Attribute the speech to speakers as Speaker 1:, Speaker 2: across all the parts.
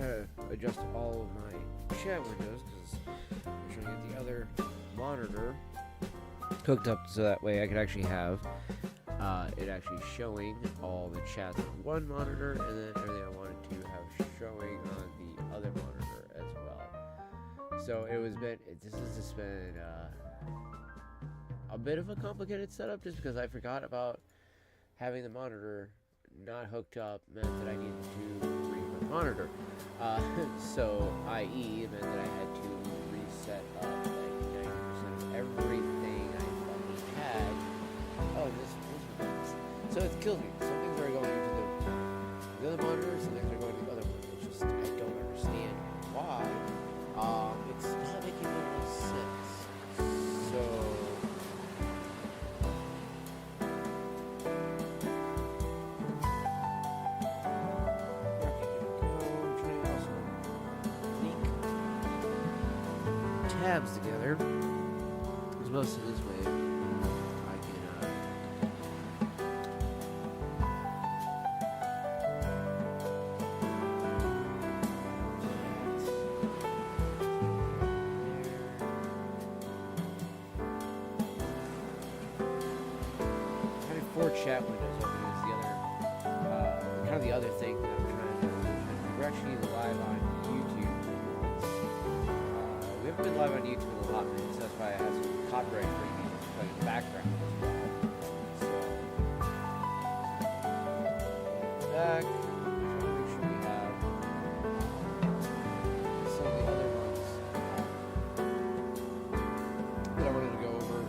Speaker 1: how to adjust all of my chat windows because I'm trying to get the other monitor hooked up so that way I could actually have it actually showing all the chats on one monitor and then everything I wanted to have showing on the other monitor as well. So this has just been a bit of a complicated setup just because I forgot about having the monitor not hooked up meant that I needed to read my monitor. So, i.e., it meant that I had to reset up like 90% of everything I fucking had. Oh, this so it kills me. Some things are going into the other monitor, some things are going to the other monitor. It's just, I don't understand why. It's not making any sense. So... tabs together, because most of this way I can having 4 chat windows open is the other kind of the other thing that I'm trying to do. We're actually live on YouTube. We haven't been live on YouTube in a lot minutes, that's why I have some copyright free music playing in the background as well. So, back, trying to make sure we have some of the other ones that I wanted to go over.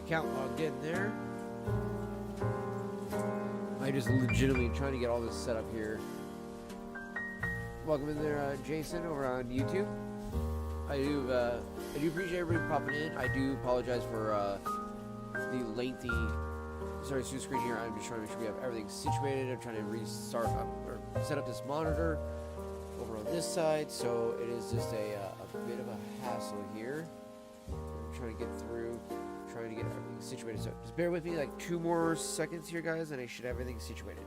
Speaker 1: account logged in there. I just legitimately trying to get all this set up here. Welcome in there, Jason, over on YouTube. I do appreciate everybody popping in. I do apologize for the lengthy screen here. I'm just trying to make sure we have everything situated. I'm trying to restart or set up this monitor over on this side, so it is just a bit of a hassle here. I'm trying to get through, trying to get everything situated. So just bear with me like 2 more seconds here, guys, and I should have everything situated.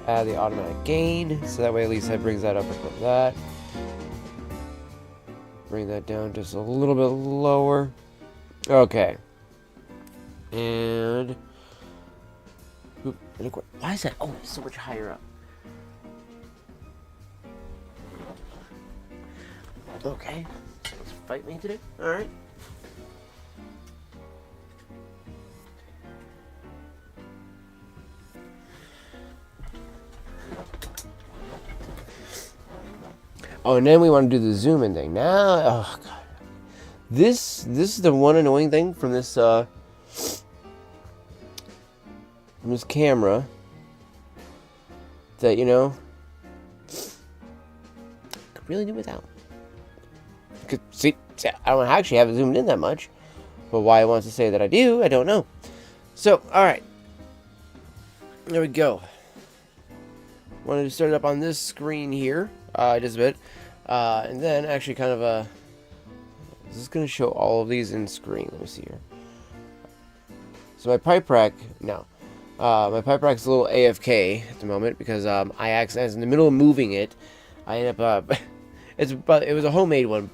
Speaker 1: Add the automatic gain, so that way at least that brings that up above that. Bring that down just a little bit lower. Okay. And why is that? Oh, it's so much higher up. Okay. Let's fight me today. All right. Oh, and then we want to do the zoom in thing. Now, oh god, this is the one annoying thing from this camera that, you know, I could really do without. Could see, I don't actually have it zoomed in that much, but why it wants to say that I do, I don't know. So, all right, there we go. Wanted to start it up on this screen here. Just a bit, and then actually kind of this is going to show all of these in screen. Let me see here. So my pipe rack, my pipe rack's a little AFK at the moment because I accidentally, in the middle of moving it, I end up it was a homemade one,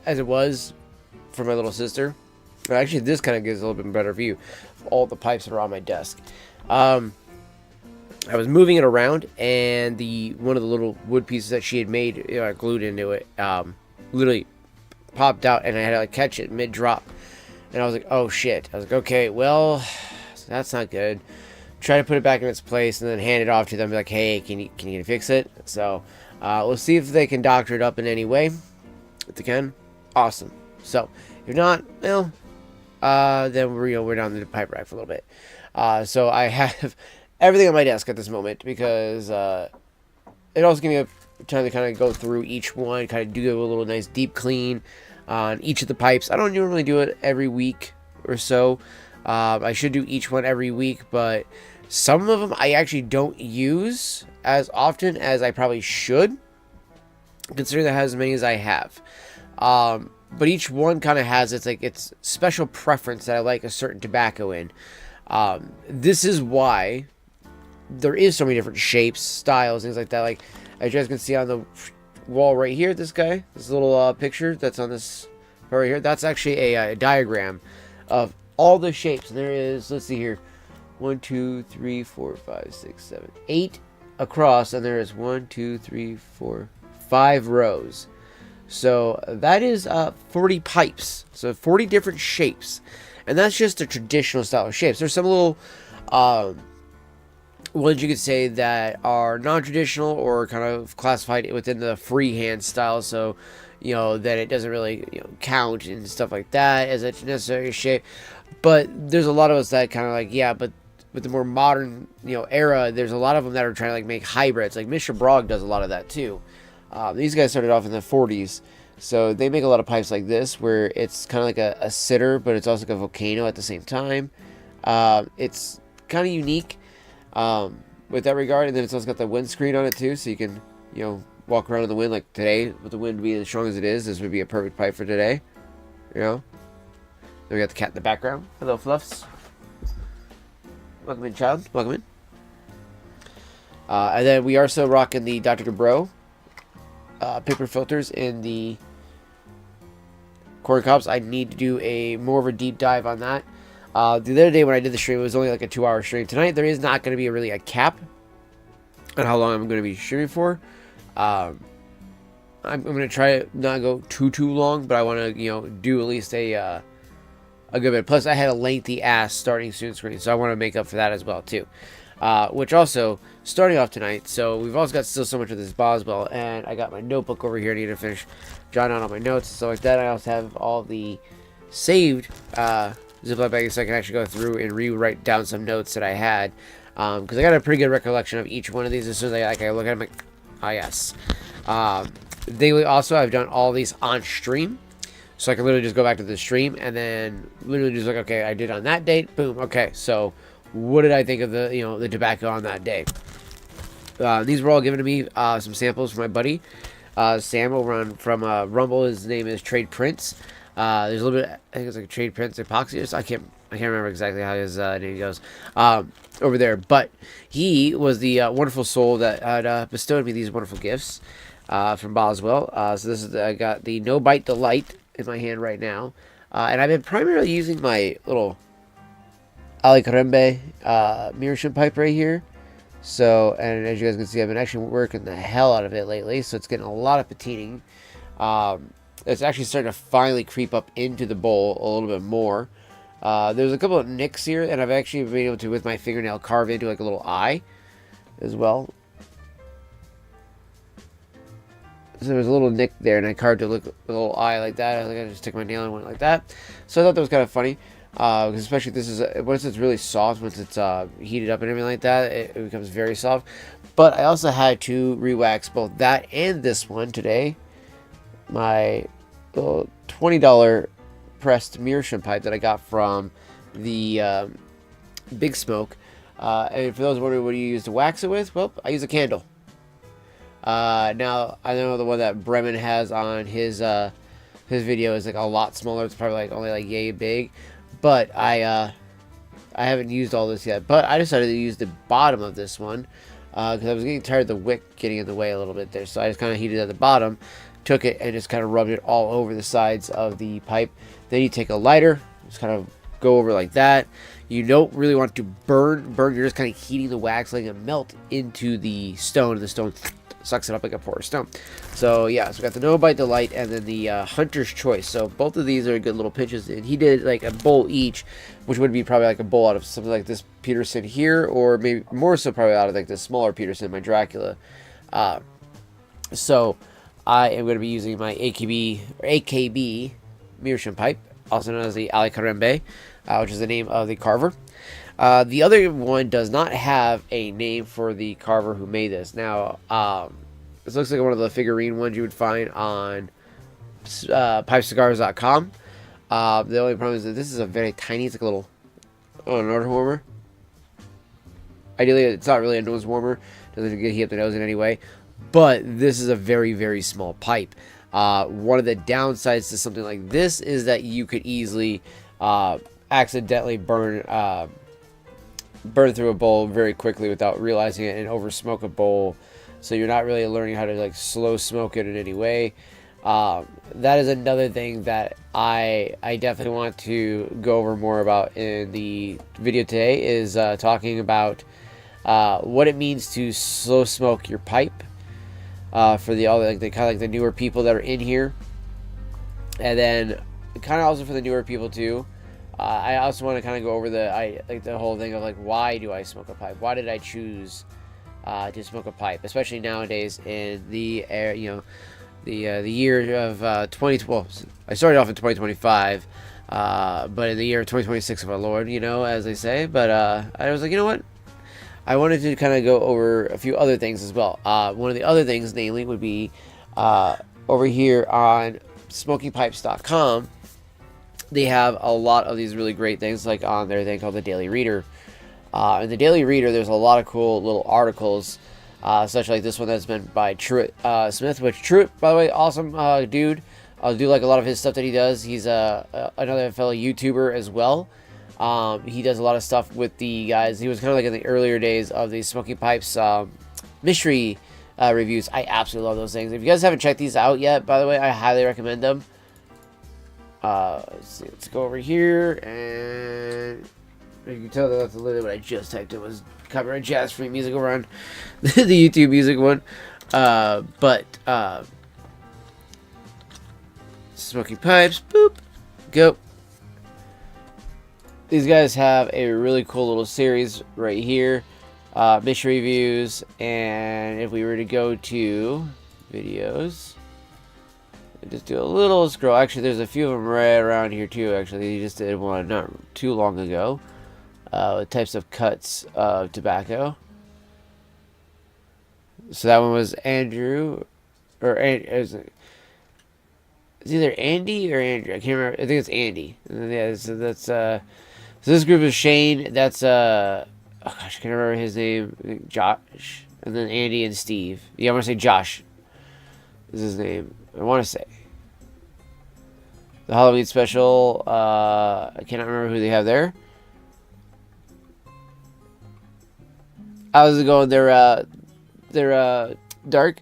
Speaker 1: as it was for my little sister. Actually, this kind of gives a little bit better view of all the pipes that are on my desk. I was moving it around, and one of the little wood pieces that she had made, glued into it, literally popped out, and I had to like catch it mid-drop. And I was like, oh shit. I was like, okay, well, that's not good. Try to put it back in its place, and then hand it off to them, be like, hey, can you fix it? So we'll see if they can doctor it up in any way. If they can, awesome. So if not, well, then we're down to the pipe rack for a little bit. So I have everything on my desk at this moment because it also gives me a time to kind of go through each one, kind of do a little nice deep clean on each of the pipes. I don't normally do it every week or so. I should do each one every week, but some of them I actually don't use as often as I probably should, considering that I have as many as I have. But each one kind of has its special preference that I like a certain tobacco in. This is why there is so many different shapes, styles, things like that. Like, as you guys can see on the wall right here, this little picture that's on this right here, that's actually a diagram of all the shapes. And there is, let's see here, 1, 2, 3, 4, 5, 6, 7, 8 across, and there is 1, 2, 3, 4, 5 rows. So that is 40 pipes. So 40 different shapes. And that's just the traditional style of shapes. There's some little ones you could say that are non-traditional or kind of classified within the freehand style. So, that it doesn't really count and stuff like that as a necessary shape. But there's a lot of us that kind of like, yeah, but with the more modern, era, there's a lot of them that are trying to like make hybrids. Like Mr. Brogg does a lot of that too. These guys started off in the 40s, so they make a lot of pipes like this, where it's kind of like a sitter, but it's also like a volcano at the same time. It's kind of unique with that regard, and then it's also got the windscreen on it too, so you can, walk around in the wind. Like today, with the wind being as strong as it is, this would be a perfect pipe for today. Then we got the cat in the background. Hello, Fluffs. Welcome in, child. Welcome in. And then we are still rocking the Dr. Dubrow paper filters in the corn cobs. I need to do more of a deep dive on that. The other day when I did the stream, it was only like a 2-hour stream. Tonight there is not going to be really a cap on how long I'm going to be streaming for. I'm going to try to not go too long, but I want to do at least a good bit. Plus I had a lengthy ass starting soon screen, so I want to make up for that as well too. Which also, starting off tonight, so we've also got still so much of this Boswell, and I got my notebook over here. I need to finish jotting out all my notes and stuff like that. I also have all the saved Ziploc bags, so I can actually go through and rewrite down some notes that I had, because I got a pretty good recollection of each one of these. As soon as I look at them, like, ah, yes. Daily also, I've done all these on stream, so I can literally just go back to the stream and then literally just like, okay, I did on that date, boom, okay, so what did I think of the the tobacco on that day? These were all given to me, some samples from my buddy Sam over from Rumble. His name is Trade Prince. There's a little bit, I think it's like Trade Prince Epoxy, or so I can't remember exactly how his name goes over there, but he was the wonderful soul that had bestowed me these wonderful gifts from Boswell. So this is I got the No Bite Delight in my hand right now, and I've been primarily using my little Alicarembe Meerschaum pipe right here. So, and as you guys can see, I've been actually working the hell out of it lately, so it's getting a lot of patining. It's actually starting to finally creep up into the bowl a little bit more. There's a couple of nicks here, and I've actually been able to, with my fingernail, carve into like a little eye as well. So there's a little nick there, and I carved a little eye like that. I think I just took my nail and went like that. So I thought that was kind of funny. Because especially this is once it's really soft, once it's heated up and everything like that, it becomes very soft. But I also had to re-wax both that and this one today. My little $20 pressed Meerschaum pipe that I got from the Big Smoke. And for those wondering what do you use to wax it with, well, I use a candle. Now I know the one that Bremen has on his video is like a lot smaller. It's probably like only like yay big. But I haven't used all this yet. But I decided to use the bottom of this one because I was getting tired of the wick getting in the way a little bit there. So I just kind of heated at the bottom, took it, and just kind of rubbed it all over the sides of the pipe. Then you take a lighter, just kind of go over like that. You don't really want to burn. You're just kind of heating the wax, letting it melt into the stone, and the stone sucks it up like a porous stone. So yeah, so we got the No Bite Delight and then the Hunter's Choice. So both of these are good little pinches, and he did like a bowl each, which would be probably like a bowl out of something like this Peterson here, or maybe more so probably out of like the smaller Peterson, my Dracula. So I am going to be using my AKB Meerschaum pipe, also known as the Alicarembe, which is the name of the carver. The other one does not have a name for the carver who made this. Now, this looks like one of the figurine ones you would find on pipecigars.com. The only problem is that this is a very tiny, it's like a little nose warmer. Ideally, it's not really a nose warmer. Doesn't get heat up the nose in any way. But this is a very, very small pipe. One of the downsides to something like this is that you could easily accidentally burn through a bowl very quickly without realizing it and over smoke a bowl. So you're not really learning how to like slow smoke it in any way. That is another thing that I definitely want to go over more about in the video today, is talking about what it means to slow smoke your pipe for the kind of like the newer people that are in here, and then kind of also for the newer people too. I also want to kind of go over the whole thing of like, why do I smoke a pipe? Why did I choose to smoke a pipe, especially nowadays in the the year of 2012. Well, I started off in 2025, but in the year of 2026 of our Lord, as they say. But I was like, you know what? I wanted to kind of go over a few other things as well. One of the other things, namely, would be over here on smokingpipes.com. They have a lot of these really great things, like on their thing called the Daily Reader. In the Daily Reader, there's a lot of cool little articles, such like this one that's been by Truett Smith, which Truett, by the way, awesome dude. I do like a lot of his stuff that he does. He's another fellow YouTuber as well. He does a lot of stuff with the guys. He was kind of like in the earlier days of the Smoking Pipes mystery reviews. I absolutely love those things. If you guys haven't checked these out yet, by the way, I highly recommend them. Let's go over here, and you can tell that that's literally what I just typed. It was copyright jazz free music over on the YouTube music one. Smoking Pipes, boop, go. These guys have a really cool little series right here, mystery reviews, and if we were to go to videos, just do a little scroll. Actually, there's a few of them right around here too. Actually, he just did one not too long ago, with types of cuts of tobacco. So that one was Andrew, or it's either Andy or Andrew. I can't remember. I think it's Andy. And then, yeah, so that's so this group is Shane. That's oh gosh, I can't remember his name. Josh, and then Andy and Steve. Yeah, I want to say Josh is his name. I want to say the Halloween special. I cannot remember who they have there. How's it going? They're dark.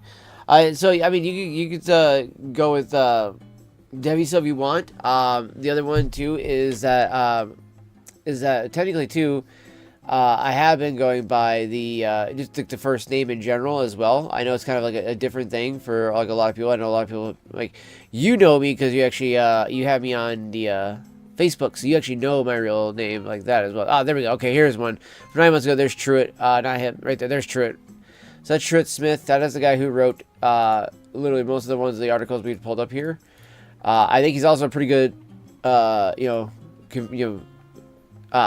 Speaker 1: So I mean, you could go with Debbie so if you want. The other one too is that technically too. I have been going by the just the first name in general as well. I know it's kind of like a different thing for like a lot of people. I know a lot of people like me because you actually you have me on the Facebook, so you actually know my real name like that as well. Ah, there we go. Okay, here's one from 9 months ago. There's Truett, not him right there. There's Truett. So that's Truett Smith. That is the guy who wrote literally most of the ones of the articles we pulled up here. I think he's also a pretty good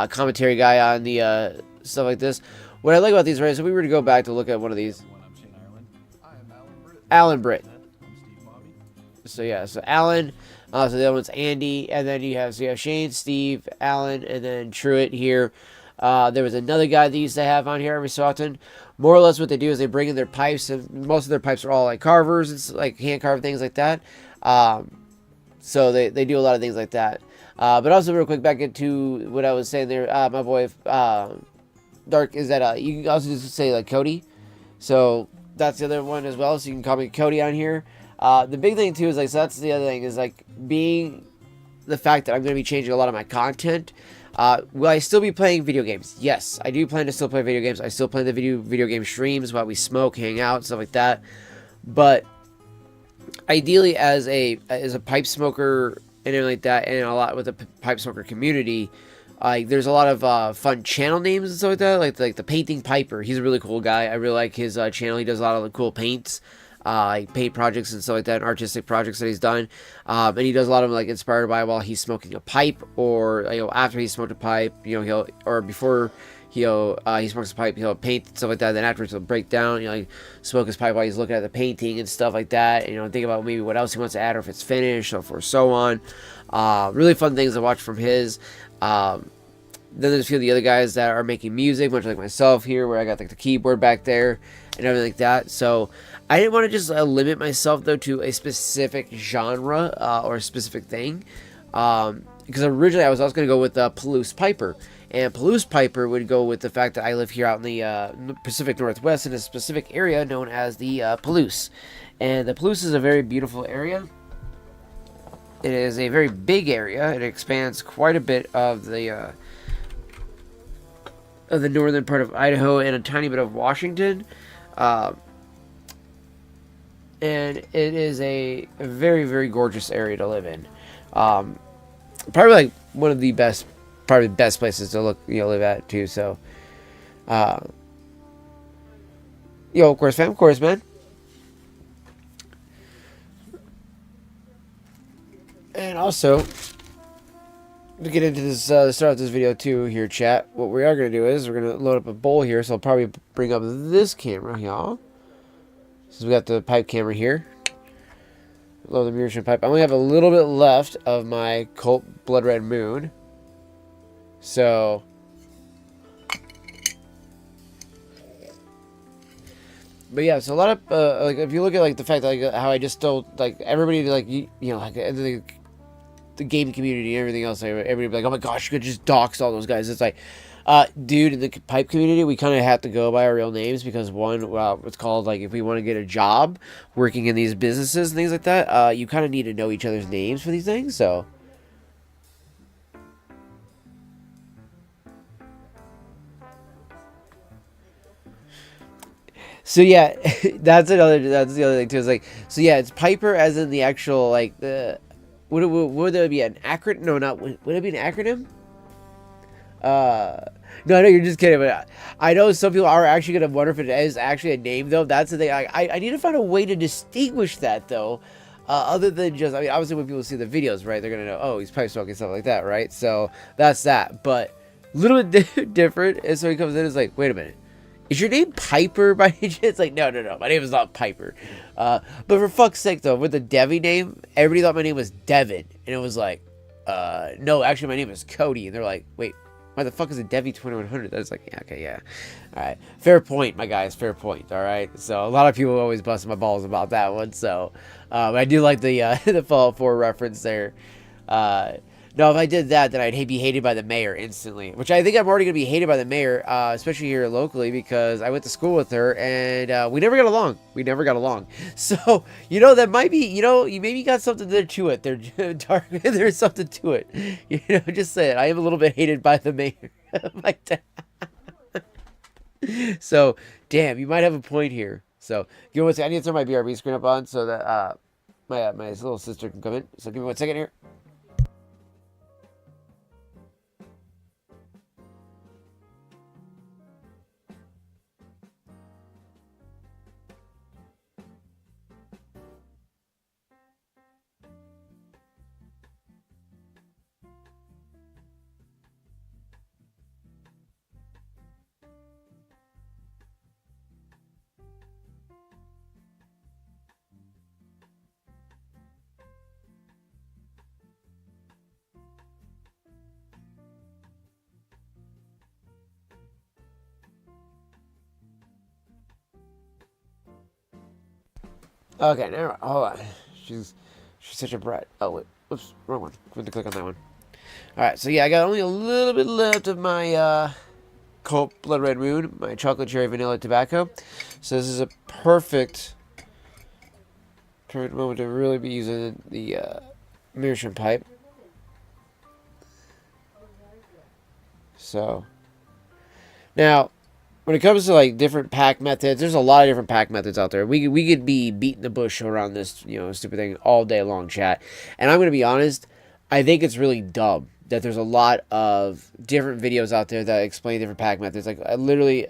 Speaker 1: commentary guy on the stuff like this. What I like about these, right, so if we were to go back to look at one of these. Alan Britt. So yeah, so Alan, so the other one's Andy, and then you have Shane, Steve, Alan, and then Truett here. There was another guy they used to have on here every so often. More or less what they do is they bring in their pipes, and most of their pipes are all like carvers. It's like hand carved things like that. So they do a lot of things like that. But also real quick back into what I was saying there, my boy Dark, is that you can also just say like Cody. So that's the other one as well. So you can call me Cody on here. The big thing too is like, so that's the other thing is like being the fact that I'm going to be changing a lot of my content. Will I still be playing video games? Yes, I do plan to still play video games. I still play the video game streams while we smoke, hang out, stuff like that. But ideally, as a pipe smoker and everything like that, and a lot with the pipe smoker community, there's a lot of fun channel names and stuff like that. Like the Painting Piper, he's a really cool guy. I really like his channel. He does a lot of the cool paints. Like paint projects and stuff like that, and artistic projects that he's done, and he does a lot of them like inspired by while he's smoking a pipe, or after he smoked a pipe, he'll or before he smokes a pipe, he'll paint and stuff like that. Then afterwards he'll break down, like smoke his pipe while he's looking at the painting and stuff like that. And think about maybe what else he wants to add, or if it's finished, or so on. Really fun things to watch from his. Then there's a few of the other guys that are making music, much like myself here, where I got like the keyboard back there and everything like that. So I didn't want to just limit myself though to a specific genre or a specific thing, because originally I was also going to go with Palouse Piper, and Palouse Piper would go with the fact that I live here out in the Pacific Northwest in a specific area known as the Palouse, and the Palouse is a very beautiful area. It is a very big area. It expands quite a bit of the northern part of Idaho and a tiny bit of Washington. And it is a very, very gorgeous area to live in. Probably like one of the best, probably the best places to live at too. So, of course, fam, of course, man. And also, to get into this, start off this video too here, chat, what we are going to do is we're going to load up a bowl here. So I'll probably bring up this camera, y'all. So we got the pipe camera here. Load the Meerschaum pipe. I only have a little bit left of my Colt Blood Red Moon. So, but yeah, so a lot of like if you look at like the fact that like how I just still like everybody like like the gaming community and everything else, everybody be like, oh my gosh, you could just dox all those guys. It's like, dude, in the pipe community, we kind of have to go by our real names because one, well, it's called like if we want to get a job working in these businesses and things like that, you kind of need to know each other's names for these things. So yeah, that's the other thing too. Is like, so yeah, it's Piper as in the actual like the. Would there be an acronym? No, not would it be an acronym? No, you're just kidding. But I know some people are actually gonna wonder if it is actually a name, though. That's the thing. I need to find a way to distinguish that, though. Other than just, I mean, obviously when people see the videos, right, they're gonna know, oh, he's pipe smoking, stuff like that, right? So that's that. But a little bit different. And so he comes in and is like, wait a minute. Is your name Piper by any chance? Like, no. My name is not Piper. But for fuck's sake, though, with the Devi name, everybody thought my name was Devin. And it was like, no, actually, my name is Cody. And they're like, wait, why the fuck is it Devi 2100? I was like, yeah, okay, yeah. All right. Fair point, my guys. Fair point. All right. So a lot of people always bust my balls about that one. So I do like the the Fallout 4 reference there. No, if I did that, then I'd be hated by the mayor instantly. Which I think I'm already going to be hated by the mayor, especially here locally, because I went to school with her, and we never got along. So, that might be, you maybe got something there to it. There's something to it. Just say it. I am a little bit hated by the mayor. Like that. So, damn, you might have a point here. So, give me 1 second. I need to turn my BRB screen up on so that my little sister can come in. So, give me 1 second here. Okay, never mind. Hold on. She's such a brat. Oh, wait. Whoops. Wrong one. Going to click on that one. Alright, so yeah, I got only a little bit left of my Colt Blood Red Moon, my chocolate cherry vanilla tobacco. So this is a perfect moment to really be using the Meerschaum pipe. So, now, when it comes to like different pack methods, there's a lot of different pack methods out there. We could be beating the bush around this, stupid thing all day long, chat. And I'm gonna be honest, I think it's really dumb that there's a lot of different videos out there that explain different pack methods. Like, I literally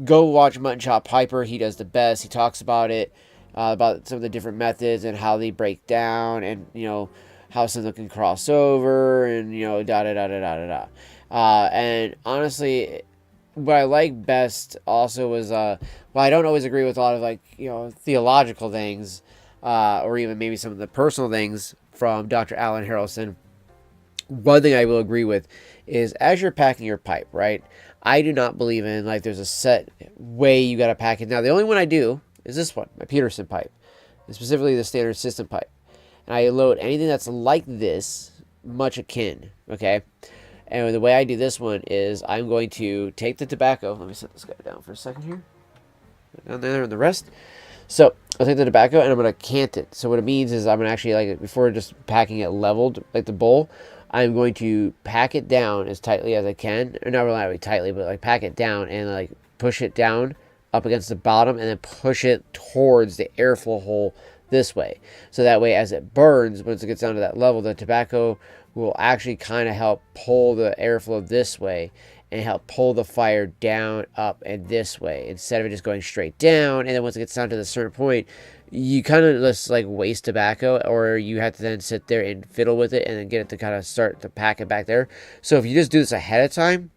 Speaker 1: go watch Mutton Chop Piper. He does the best. He talks about it, about some of the different methods and how they break down, and how some can cross over, and and honestly, what I like best also was, well, I don't always agree with a lot of like, theological things, or even maybe some of the personal things from Dr. Alan Harrelson. one thing I will agree with is as you're packing your pipe, right? I do not believe in like there's a set way you got to pack it. Now, the only one I do is this one, my Peterson pipe, and specifically the standard system pipe. And I load anything that's like this, much akin, okay? And the way I do this one is I'm going to take the tobacco. Let me set this guy down for a second here. Down there and the rest. So I'll take the tobacco and I'm going to cant it. So what it means is I'm going to actually, like, before just packing it leveled, like the bowl, I'm going to pack it down as tightly as I can. Or not really tightly, but like pack it down and like push it down up against the bottom and then push it towards the airflow hole this way. So that way as it burns, once it gets down to that level, the tobacco will actually kind of help pull the airflow this way and help pull the fire down, up, and this way instead of it just going straight down. And then once it gets down to the certain point, you kind of just like waste tobacco, or you have to then sit there and fiddle with it and then get it to kind of start to pack it back there. So if you just do this ahead of time,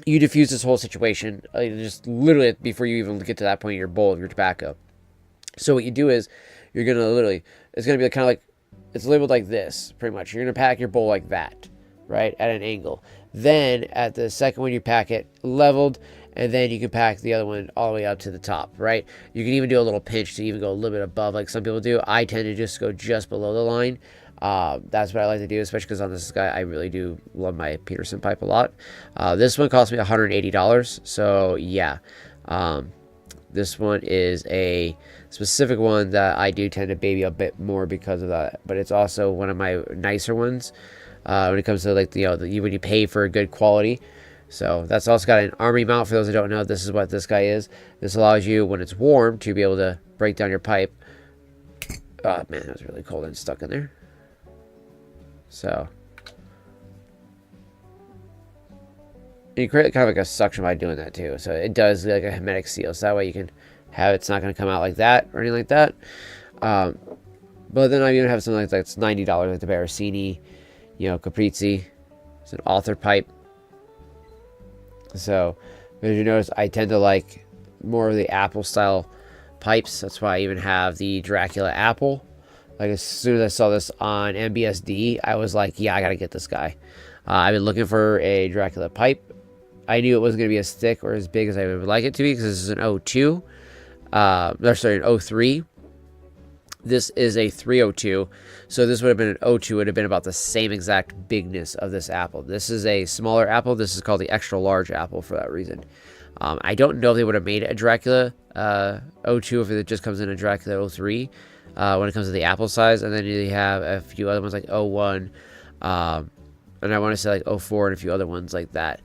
Speaker 1: you diffuse this whole situation just literally before you even get to that point in your bowl of your tobacco. So what you do is you're going to literally, it's going to be kind of like, it's labeled like this, pretty much. You're going to pack your bowl like that, right, at an angle. Then at the second one, you pack it leveled, and then you can pack the other one all the way up to the top, right? You can even do a little pinch to even go a little bit above, like some people do. I tend to just go just below the line. That's what I like to do, especially because on this guy, I really do love my Peterson pipe a lot. This one cost me $180, so yeah. This one is a specific one that I do tend to baby a bit more because of that, but it's also one of my nicer ones when it comes to like when you pay for a good quality. So that's also got an army mount. For those who don't know, this is what this guy is. This allows you, when it's warm, to be able to break down your pipe. Oh man, that was really cold and stuck in there. So you create kind of like a suction by doing that too. So it does like a hermetic seal, so that way you can have it's not going to come out like that or anything like that. But then I even have something like that's $90, like the Barasini, Caprese. It's an author pipe. So as you notice, I tend to like more of the apple style pipes. That's why I even have the Dracula apple. Like as soon as I saw this on MBSD, I was like, yeah, I gotta get this guy. I've been looking for a Dracula pipe. I knew it wasn't going to be as thick or as big as I would like it to be because this is an 02. An 03. This is a 302. So this would have been an 02. It would have been about the same exact bigness of this apple. This is a smaller apple. This is called the extra large apple for that reason. I don't know if they would have made a Dracula 02 if it just comes in a Dracula 03 when it comes to the apple size. And then you have a few other ones like 01. And I want to say like 04 and a few other ones like that.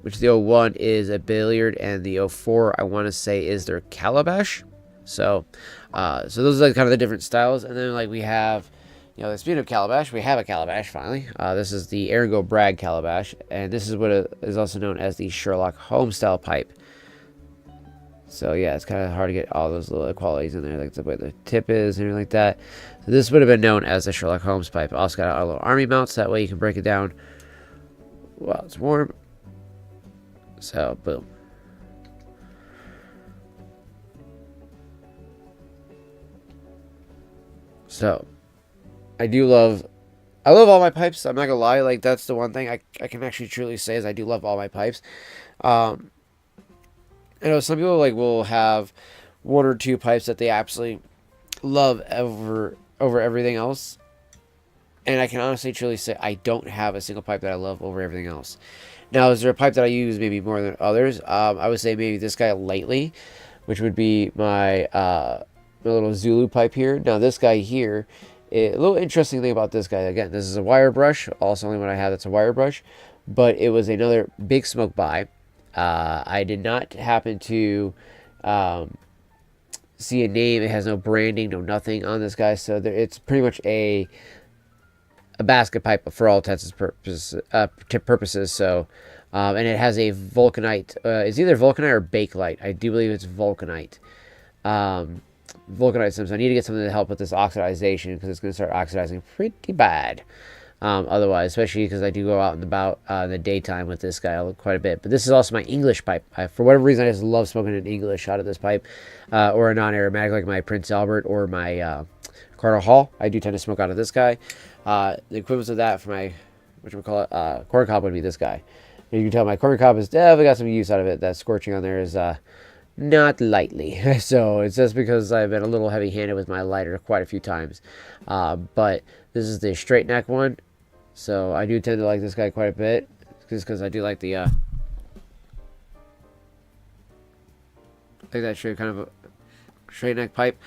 Speaker 1: Which the 01 is a billiard, and the 04 I want to say is their calabash. So those are like kind of the different styles. And then like we have, speaking of calabash, we have a calabash finally. This is the Ergo Bragg calabash, and this is what is also known as the Sherlock Holmes style pipe. So yeah, it's kind of hard to get all those little qualities in there, like the way the tip is and everything like that. So this would have been known as the Sherlock Holmes pipe. Also got our little army mounts, that way you can break it down while it's warm. So boom. So I love all my pipes. I'm not gonna lie, like that's the one thing I can actually truly say is I do love all my pipes. Some people like will have one or two pipes that they absolutely love over everything else, and I can honestly truly say I don't have a single pipe that I love over everything else. Now, is there a pipe that I use maybe more than others? I would say maybe this guy lately, which would be my little Zulu pipe here. Now, this guy here, a little interesting thing about this guy, again, this is a wire brush. Also, only one I have that's a wire brush, but it was another Big Smoke buy. I did not happen to see a name. It has no branding, no nothing on this guy, so it's pretty much a basket pipe for all intents and purposes. So, and it has a vulcanite. It's either vulcanite or bakelite. I do believe it's vulcanite. Vulcanite stems. I need to get something to help with this oxidization because it's going to start oxidizing pretty bad. Otherwise, especially because I do go out and about in the daytime with this guy quite a bit. But this is also my English pipe. For whatever reason, I just love smoking an English out of this pipe, or a non-aromatic like my Prince Albert or my Carter Hall. I do tend to smoke out of this guy. The equivalent of that for my, corn cob would be this guy. And you can tell my corn cob has definitely got some use out of it. That scorching on there is not lightly. So it's just because I've been a little heavy-handed with my lighter quite a few times. But this is the straight neck one. So I do tend to like this guy quite a bit. Just because I do like the... like that straight kind of a straight neck pipe.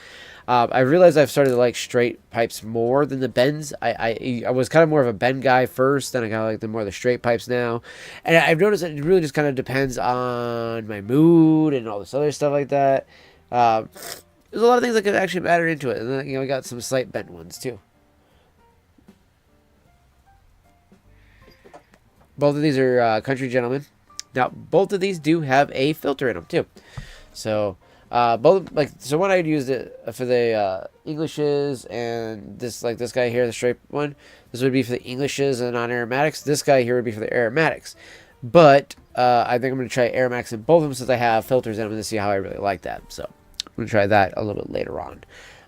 Speaker 1: I realized I've started to like straight pipes more than the bends. I was kind of more of a bend guy first, then I kind of like the more of the straight pipes now. And I've noticed that it really just kind of depends on my mood and all this other stuff like that. There's a lot of things that could actually matter into it. And then, we got some slight bent ones too. Both of these are Country Gentlemen. Now, both of these do have a filter in them too. So, so when I used it for the Englishes and this guy here, the straight one, this would be for the Englishes and non-aromatics. This guy here would be for the aromatics. But I think I'm going to try aromatics in both of them since I have filters in them to see how I really like that. So, I'm going to try that a little bit later on.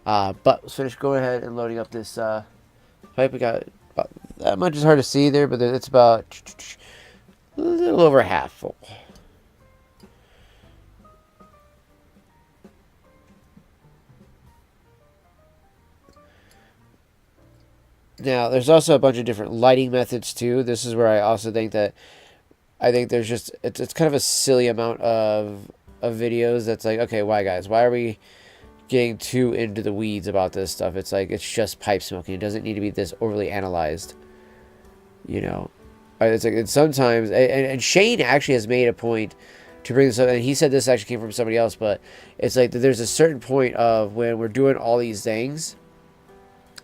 Speaker 1: But let's finish going ahead and loading up this pipe. We got about that much is hard to see there, but it's about a little over half full. Now, there's also a bunch of different lighting methods, too. This is where I also think that... I think there's just... It's kind of a silly amount of videos that's like, okay, why, guys? Why are we getting too into the weeds about this stuff? It's like, it's just pipe smoking. It doesn't need to be this overly analyzed. It's like, it's sometimes... And Shane actually has made a point to bring this up. And he said this actually came from somebody else, but it's like there's a certain point of when we're doing all these things,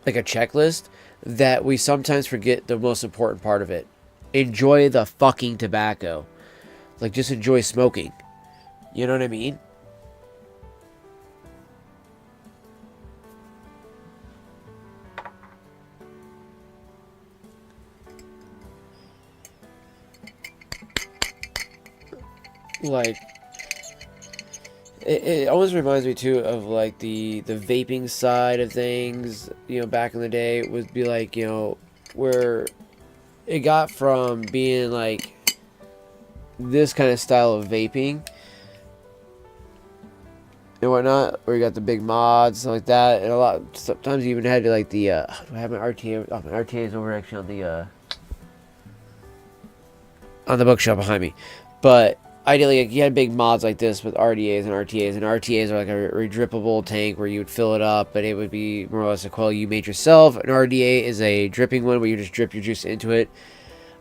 Speaker 1: like a checklist, that we sometimes forget the most important part of it. Enjoy the fucking tobacco. Like, just enjoy smoking. You know what I mean? Like, it always reminds me too of like the vaping side of things. Back in the day, it would be like, where it got from being like this kind of style of vaping and whatnot, where you got the big mods, stuff like that, and sometimes you even had to like the I have my RTA. Oh, my RTA is over actually on the bookshelf behind me, but ideally, you had big mods like this with RDAs and RTAs, and RTAs are like a redrippable tank where you would fill it up, but it would be more or less a coil you made yourself. An RDA is a dripping one where you just drip your juice into it.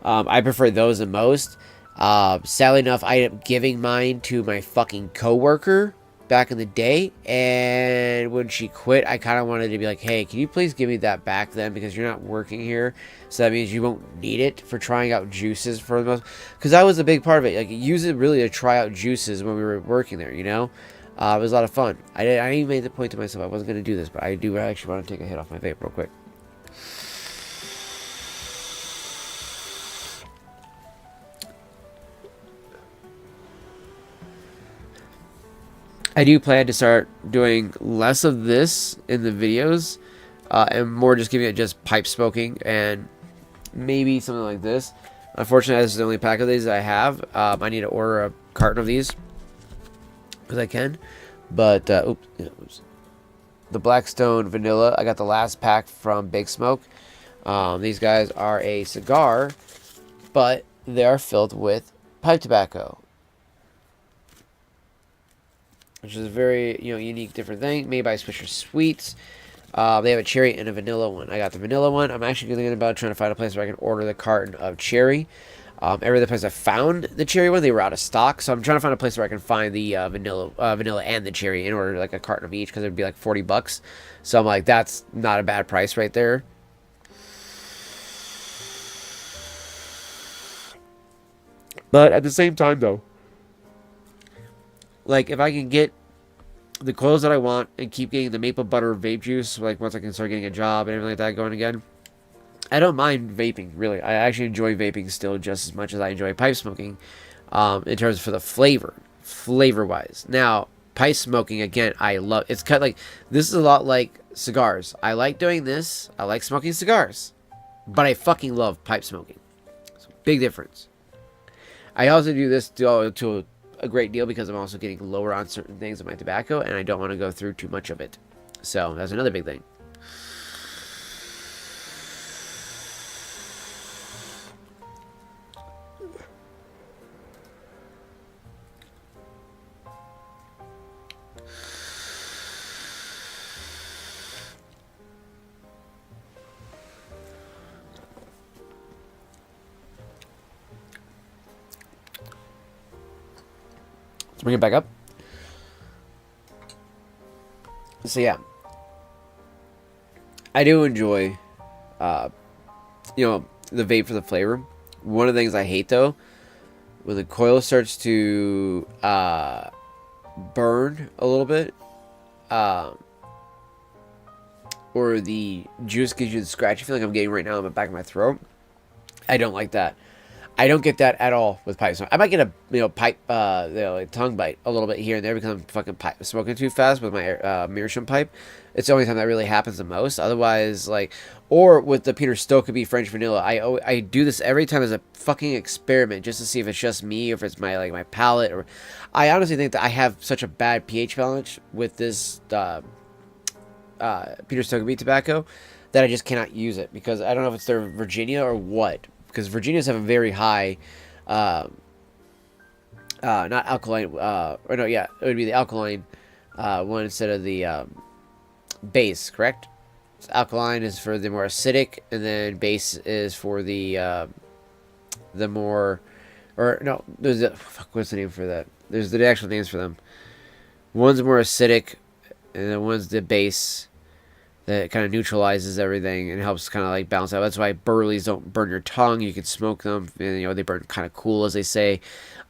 Speaker 1: I prefer those the most. Sadly enough, I ended up giving mine to my fucking coworker back in the day, and when she quit, I kind of wanted to be like, hey, can you please give me that back then, because you're not working here, so that means you won't need it for trying out juices for the most, because that was a big part of it. Like, use it really to try out juices when we were working there, it was a lot of fun. I even made the point to myself I wasn't going to do this, but I actually want to take a hit off my vape real quick. I do plan to start doing less of this in the videos, and more just giving it just pipe smoking, and maybe something like this. Unfortunately, this is the only pack of these that I have. I need to order a carton of these, because I can. But, the Blackstone Vanilla, I got the last pack from Big Smoke. These guys are a cigar, but they are filled with pipe tobacco, which is a very, unique, different thing, made by Swisher Sweets. They have a cherry and a vanilla one. I got the vanilla one. I'm actually thinking about trying to find a place where I can order the carton of cherry. Every other place I found the cherry one, they were out of stock. So I'm trying to find a place where I can find the vanilla and the cherry and order like a carton of each, because it would be like $40. So I'm like, that's not a bad price right there. But at the same time, though, like, if I can get the coils that I want and keep getting the maple butter vape juice, like, once I can start getting a job and everything like that going again, I don't mind vaping, really. I actually enjoy vaping still just as much as I enjoy pipe smoking, in terms for the flavor-wise. Now, pipe smoking, again, I love. It's kind of like, this is a lot like cigars. I like doing this. I like smoking cigars. But I fucking love pipe smoking. So, big difference. I also do this to a great deal because I'm also getting lower on certain things in my tobacco, and I don't want to go through too much of it. So that's another big thing. Let's bring it back up. So yeah, I do enjoy, the vape for the flavor. One of the things I hate though, when the coil starts to burn a little bit, or the juice gives you the scratchy feeling I'm getting right now in the back of my throat. I don't like that. I don't get that at all with pipe smoke. I might get a pipe, like tongue bite a little bit here and there because I'm fucking smoking too fast with my meerschaum pipe. It's the only time that really happens the most. Otherwise, like, or with the Peter Stokkebye French vanilla, I do this every time as a fucking experiment just to see if it's just me or if it's my palate. Or I honestly think that I have such a bad pH balance with this Peter Stokkebye tobacco that I just cannot use it because I don't know if it's their Virginia or what. Because Virginias have a very high, not alkaline, it would be the alkaline one instead of the base, correct? So alkaline is for the more acidic, and then base is for the more, or no, there's a, what's the name for that? There's the actual names for them. One's more acidic, and then one's the base. That kind of neutralizes everything and helps kind of like balance out. That's why burleys don't burn your tongue. You can smoke them, and they burn kind of cool, as they say.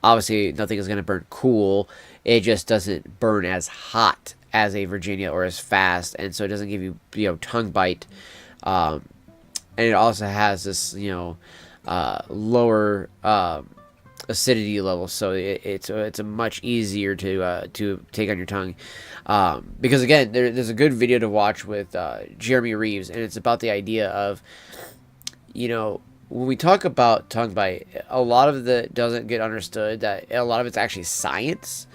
Speaker 1: Obviously, nothing is going to burn cool. It just doesn't burn as hot as a Virginia or as fast, and so it doesn't give you tongue bite. And it also has this lower acidity level, so it's a much easier to take on your tongue. Because again, there's a good video to watch with Jeremy Reeves, and it's about the idea of, when we talk about tongue bite, a lot of it doesn't get understood, that a lot of it's actually science,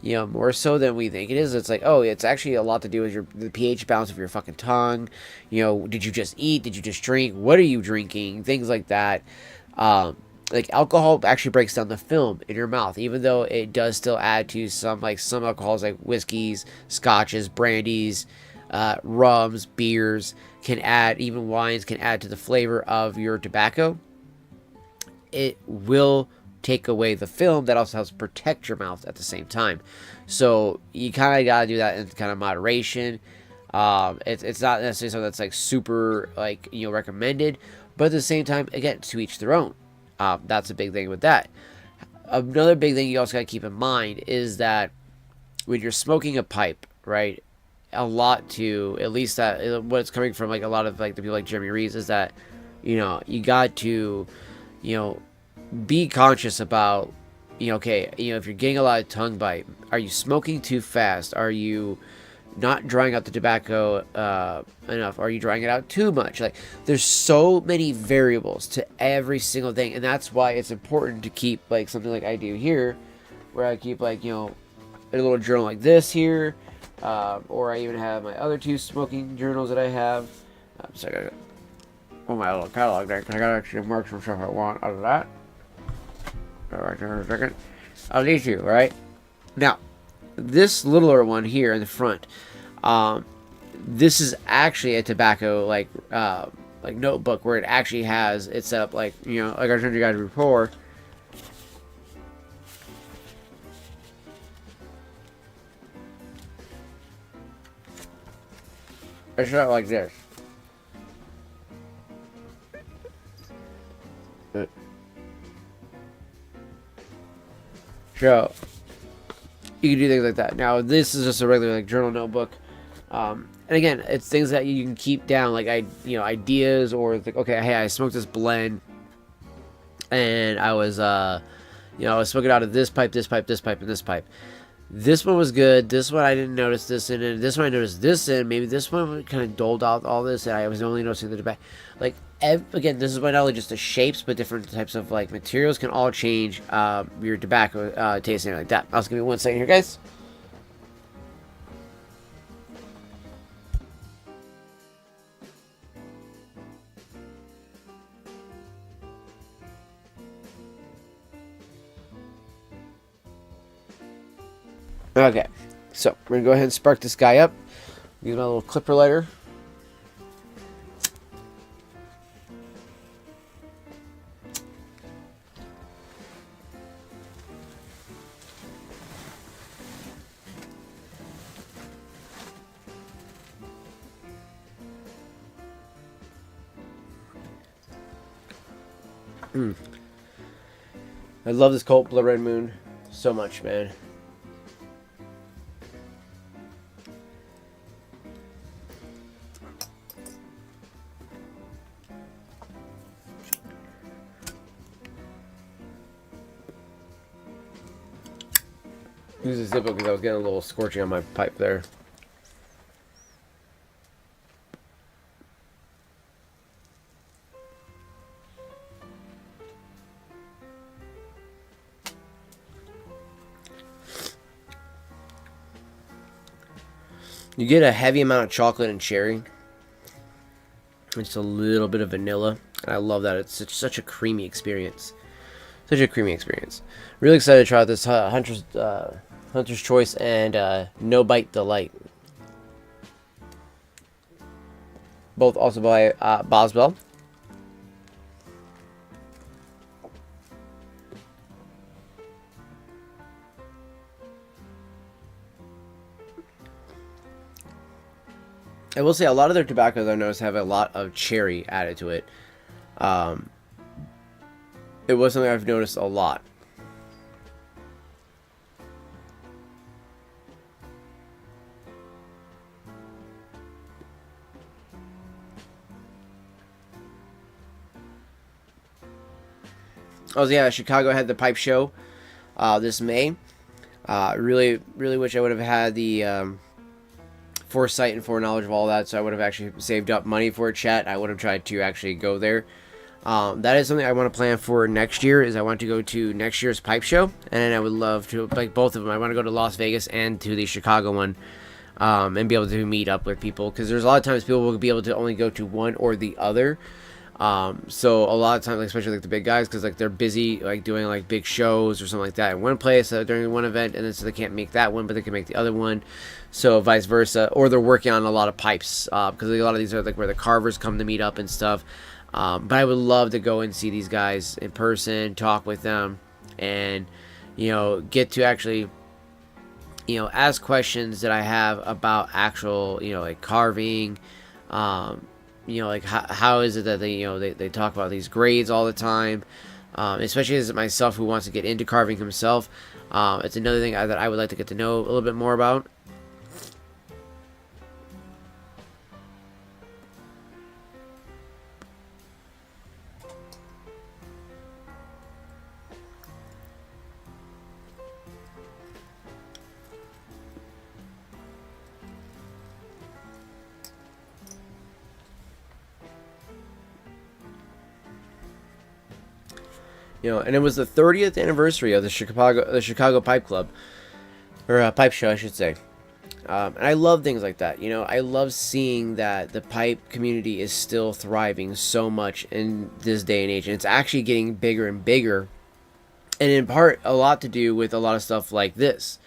Speaker 1: more so than we think it is. It's like, oh, it's actually a lot to do with the pH balance of your fucking tongue. Did you just eat? Did you just drink? What are you drinking? Things like that. Like alcohol actually breaks down the film in your mouth, even though it does still add to some alcohols like whiskeys, scotches, brandies, rums, beers can add, even wines can add to the flavor of your tobacco. It will take away the film that also helps protect your mouth at the same time. So you kind of got to do that in kind of moderation. It's not necessarily something that's like super recommended, but at the same time, again, to each their own. That's a big thing with that. Another big thing you also got to keep in mind is that when you're smoking a pipe, right, a lot to, at least that, what's coming from a lot of the people like Jeremy Reeves is that, you got to, be conscious about, if you're getting a lot of tongue bite, are you smoking too fast? Are you not drying out the tobacco enough? Are you drying it out too much? There's so many variables to every single thing, and that's why it's important to keep something like I do here, where I keep a little journal like this here, or I even have my other two smoking journals that I have. So I gotta put my little catalog there because I gotta actually mark some stuff I want out of that. Right there in a second. I'll need you, right? Now, this littler one here in the front, this is actually a tobacco notebook where it actually has it set up like I showed you guys before. I set up like this. So you can do things like that. Now this is just a regular journal notebook, and again, it's things that you can keep down, ideas, or okay, hey, I smoked this blend, and I was I was smoking out of this pipe, and this pipe. This one was good. This one I didn't notice this in it. This one I noticed this in. Maybe this one kind of doled out all this, and I was only noticing the back. Like again, this is why not only just the shapes, but different types of like materials can all change your tobacco tasting like that. I'll just give me 1 second here, guys. Okay, so we're gonna go ahead and spark this guy up. Use my little clipper lighter. I love this Colt Blood Red Moon so much, man. Use a Zippo because I was getting a little scorching on my pipe there. You get a heavy amount of chocolate and cherry. Just a little bit of vanilla. And I love that. It's such a creamy experience. Such a creamy experience. Really excited to try out this Hunter's Choice and No Bite Delight. Both also by Boswell. I will say a lot of their tobaccos I noticed have a lot of cherry added to it. It was something I've noticed a lot. Oh yeah, Chicago had the pipe show this May. Really wish I would have had the foresight and foreknowledge of all that, so I would have actually saved up money for a chat. I would have tried to actually go there. That is something I want to plan for next year. Is I want to go to next year's pipe show, and I would love to like both of them. I want to go to Las Vegas and to the Chicago one, and be able to meet up with people, because there's a lot of times people will be able to only go to one or the other. So a lot of times, like, especially like the big guys, because like they're busy like doing like big shows or something like that in one place during one event, and then so they can't make that one, but they can make the other one. So vice versa, or they're working on a lot of pipes, because a lot of these are like where the carvers come to meet up and stuff. But I would love to go and see these guys in person, talk with them, and get to actually ask questions that I have about actual like carving. Like how is it that they talk about these grades all the time, especially as myself who wants to get into carving himself. It's another thing that I would like to get to know a little bit more about. And it was the 30th anniversary of the Chicago Pipe Club, or Pipe Show, I should say. And I love things like that. I love seeing that the pipe community is still thriving so much in this day and age, and it's actually getting bigger and bigger. And in part, a lot to do with a lot of stuff like this.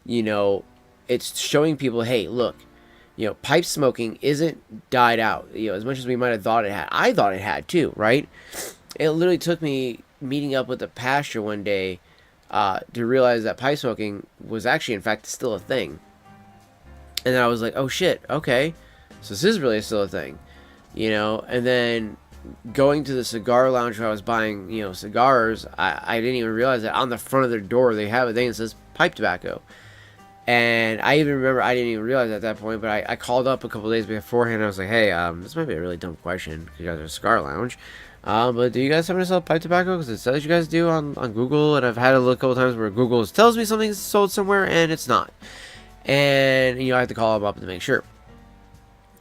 Speaker 1: It's showing people, hey, look, pipe smoking isn't died out. As much as we might have thought it had. I thought it had too, right? It literally took me meeting up with a pastor one day to realize that pipe smoking was actually, in fact, still a thing. And then I was like, oh shit, okay, so this is really still a thing, and then going to the cigar lounge where I was buying cigars, I didn't even realize that on the front of their door they have a thing that says pipe tobacco. And I even remember, I didn't even realize at that point, but I called up a couple days beforehand and I was like, hey, this might be a really dumb question, you guys are a cigar lounge, But do you guys happen to sell pipe tobacco? Because it says you guys do on Google, and I've had a look a couple times where Google tells me something's sold somewhere and it's not. And I have to call them up to make sure.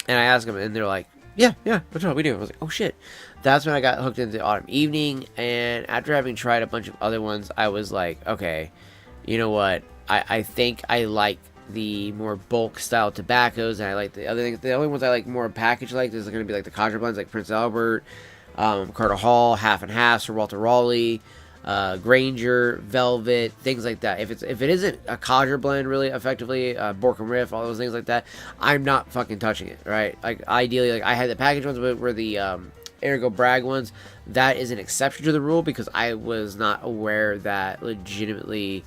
Speaker 1: And I ask them, and they're like, "Yeah, what's up? We do." I was like, "Oh shit!" That's when I got hooked into Autumn Evening, and after having tried a bunch of other ones, I was like, "Okay, you know what? I think I like the more bulk style tobaccos, and I like the other things. The only ones I like more package like is going to be like the Contra blends, like Prince Albert, Carter Hall, Half and Half, Sir Walter Raleigh, Granger, Velvet, things like that. If it isn't a codger blend really effectively, Borkham Riff, all those things like that, I'm not fucking touching it, right? Like ideally, like I had the package ones where the Ergo Bragg ones. That is an exception to the rule because I was not aware that legitimately,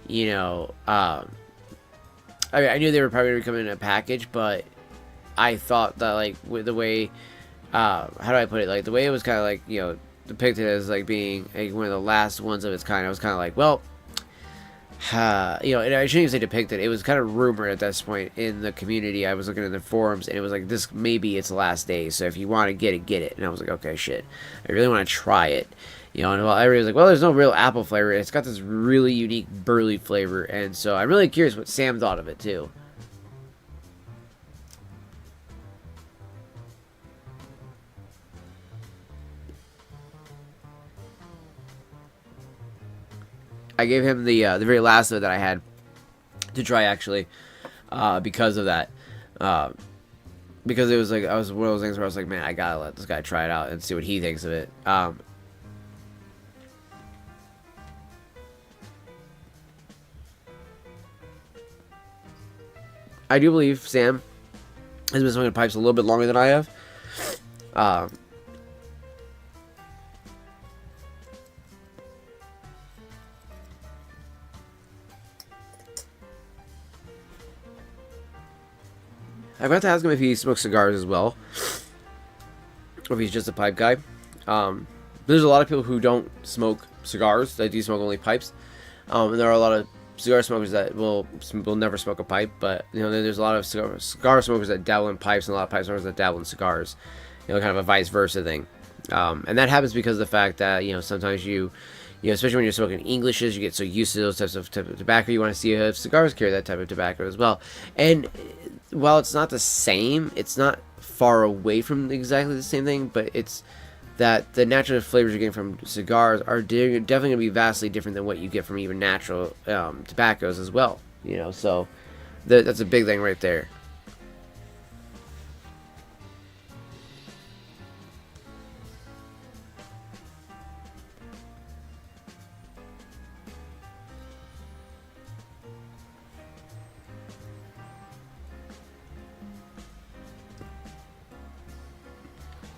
Speaker 1: I mean, I knew they were probably going to come in a package, but I thought that like with the way, how do I put it? Like the way it was kind of like depicted as like being like one of the last ones of its kind. I was kind of like, well, and I shouldn't even say depicted. It was kind of rumored at this point in the community. I was looking at the forums, and it was like, this maybe its last day. So if you want to get it, get it. And I was like, okay, shit, I really want to try it. And everybody was like, well, there's no real apple flavor. It's got this really unique burley flavor, and so I'm really curious what Sam thought of it too. I gave him the very last of it that I had to try actually, because of that, because it was like I was one of those things where I was like, man, I gotta let this guy try it out and see what he thinks of it. I do believe Sam has been smoking pipes a little bit longer than I have. Um, I forgot to ask him if he smokes cigars as well, or if he's just a pipe guy. There's a lot of people who don't smoke cigars; they do smoke only pipes. And there are a lot of cigar smokers that will never smoke a pipe. But there's a lot of cigar smokers that dabble in pipes, and a lot of pipe smokers that dabble in cigars. Kind of a vice versa thing. And that happens because of the fact that sometimes especially when you're smoking Englishes, you get so used to those type of tobacco. You want to see if cigars carry that type of tobacco as well. And while it's not the same, it's not far away from exactly the same thing, but it's that the natural flavors you're getting from cigars are definitely going to be vastly different than what you get from even natural tobaccos as well. So that's a big thing right there.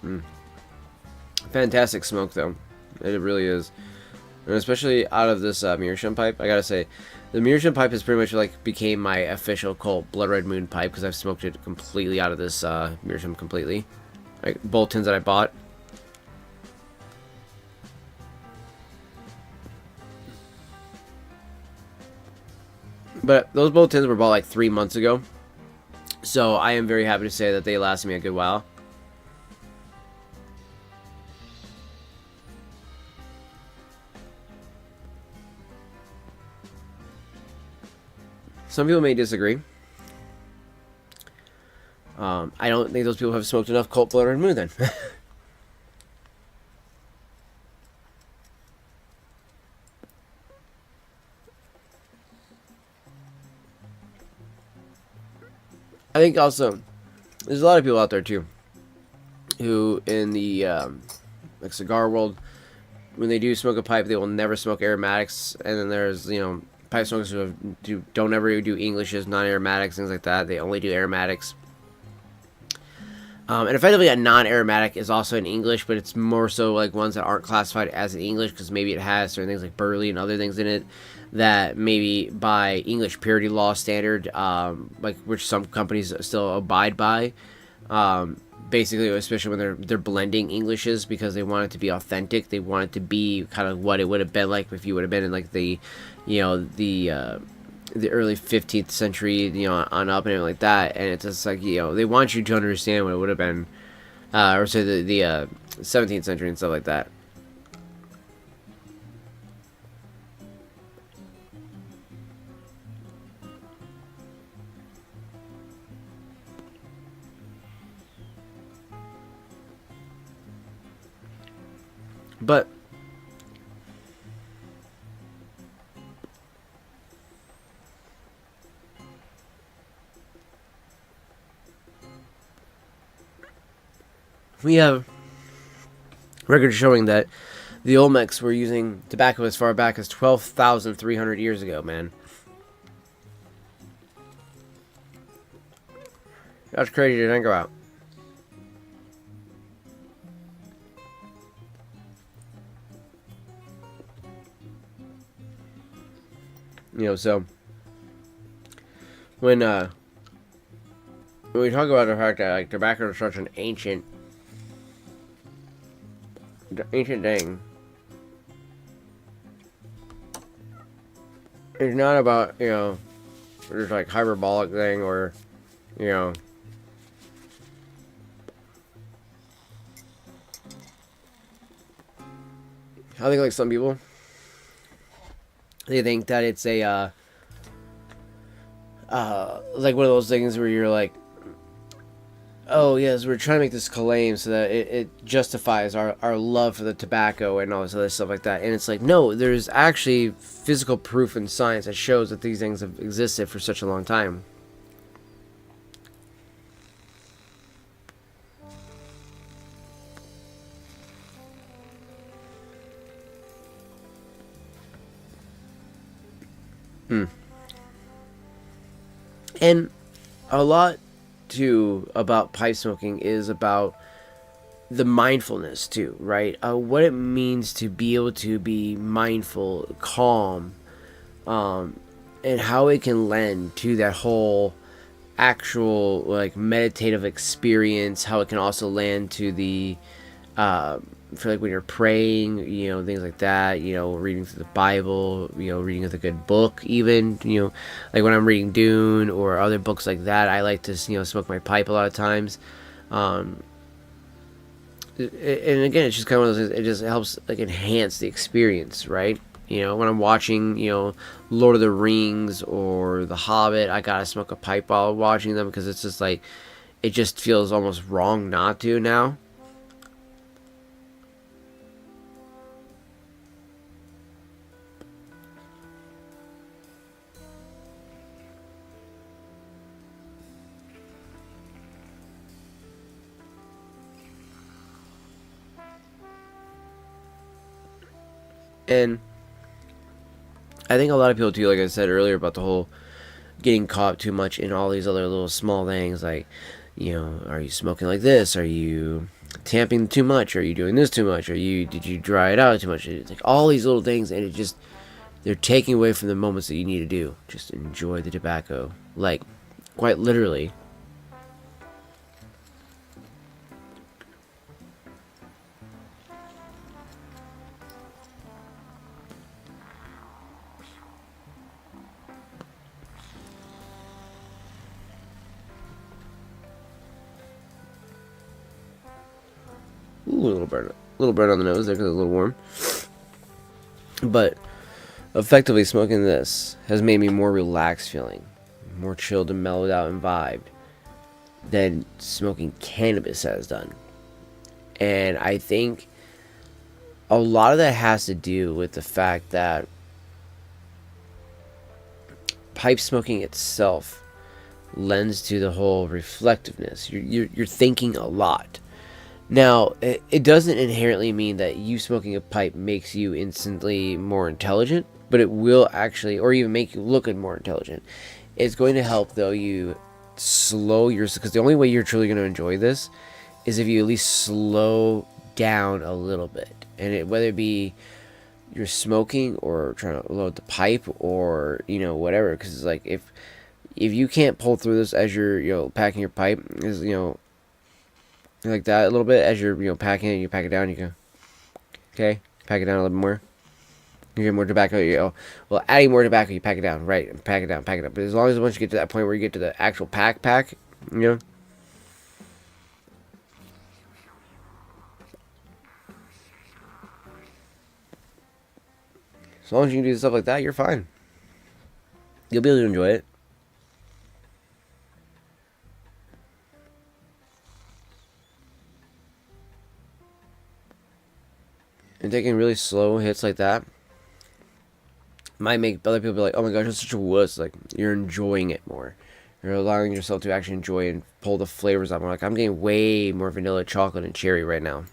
Speaker 1: Mm. Fantastic smoke though, it really is, and especially out of this Meerschaum pipe. I gotta say, the Meerschaum pipe has pretty much like became my official cult Blood Red Moon pipe because I've smoked it completely out of this Meerschaum completely. Like both tins that I bought. But those both tins were bought like 3 months ago, so I am very happy to say that they lasted me a good while. Some people may disagree. I don't think those people have smoked enough Cult Blood Red Moon then. I think also there's a lot of people out there too who in the like cigar world, when they do smoke a pipe, they will never smoke aromatics, and then there's pipe smokers who don't ever do Englishes, non-aromatics, things like that. They only do aromatics. And effectively, a non-aromatic is also an English, but it's more so like ones that aren't classified as an English because maybe it has certain things like burley and other things in it that maybe by English purity law standard, like which some companies still abide by. Basically, especially when they're blending Englishes because they want it to be authentic. They want it to be kind of what it would have been like if you would have been in like the early 15th century, on up and everything like that. And it's just like, they want you to understand what it would have been, or say 17th century and stuff like that. But we have records showing that the Olmecs were using tobacco as far back as 12,300 years ago, man. That's crazy to think about. You know, so when we talk about the fact that like tobacco is such an ancient thing, it's not about, you know, just like hyperbolic thing or, you know, I think like some people, they think that it's a like one of those things where you're like, oh yes, we're trying to make this claim so that it justifies our love for the tobacco and all this other stuff like that. And it's like, no, there's actually physical proof in science that shows that these things have existed for such a long time. And a lot too about pipe smoking is about the mindfulness too, right? What it means to be able to be mindful, calm, and how it can lend to that whole actual like meditative experience. How it can also land to the for like when you're praying, you know, things like that, you know, reading through the Bible, you know, reading a good book, even, you know, like when I'm reading Dune or other books like that, I like to, you know, smoke my pipe a lot of times. And again, it's just kind of one of those things, it just helps like enhance the experience, right? You know, when I'm watching, you know, Lord of the Rings or The Hobbit, I gotta smoke a pipe while watching them because it's just like, it just feels almost wrong not to now. And I think a lot of people too, like I said earlier, about the whole getting caught too much in all these other little small things, like, you know, are you smoking like this? Are you tamping too much? Are you doing this too much? Did you dry it out too much? It's like all these little things, and it just, they're taking away from the moments that you need to do. Just enjoy the tobacco, like quite literally. Ooh, a little burn on the nose there because it's a little warm. But effectively, smoking this has made me more relaxed feeling, more chilled and mellowed out and vibed than smoking cannabis has done. And I think a lot of that has to do with the fact that pipe smoking itself lends to the whole reflectiveness. You're thinking a lot. Now, it doesn't inherently mean that you smoking a pipe makes you instantly more intelligent, but it will actually, or even make you look more intelligent. It's going to help, though, you slow your, because the only way you're truly going to enjoy this is if you at least slow down a little bit. And whether it be you're smoking or trying to load the pipe or, you know, whatever, because it's like, if you can't pull through this as you're, you know, packing your pipe, is, you know, like that a little bit as you're, you know, packing it, you pack it down, you go, okay, pack it down a little bit more, you get more tobacco, you go, well, adding more tobacco, you pack it down, right, and pack it down, but as long as once you get to that point where you get to the actual pack, you know, As long as you can do stuff like that, you're fine. You'll be able to enjoy it. And taking really slow hits like that might make other people be like, oh my gosh, that's such a wuss. Like, you're enjoying it more. You're allowing yourself to actually enjoy and pull the flavors out more. Like, I'm getting way more vanilla, chocolate, and cherry right now.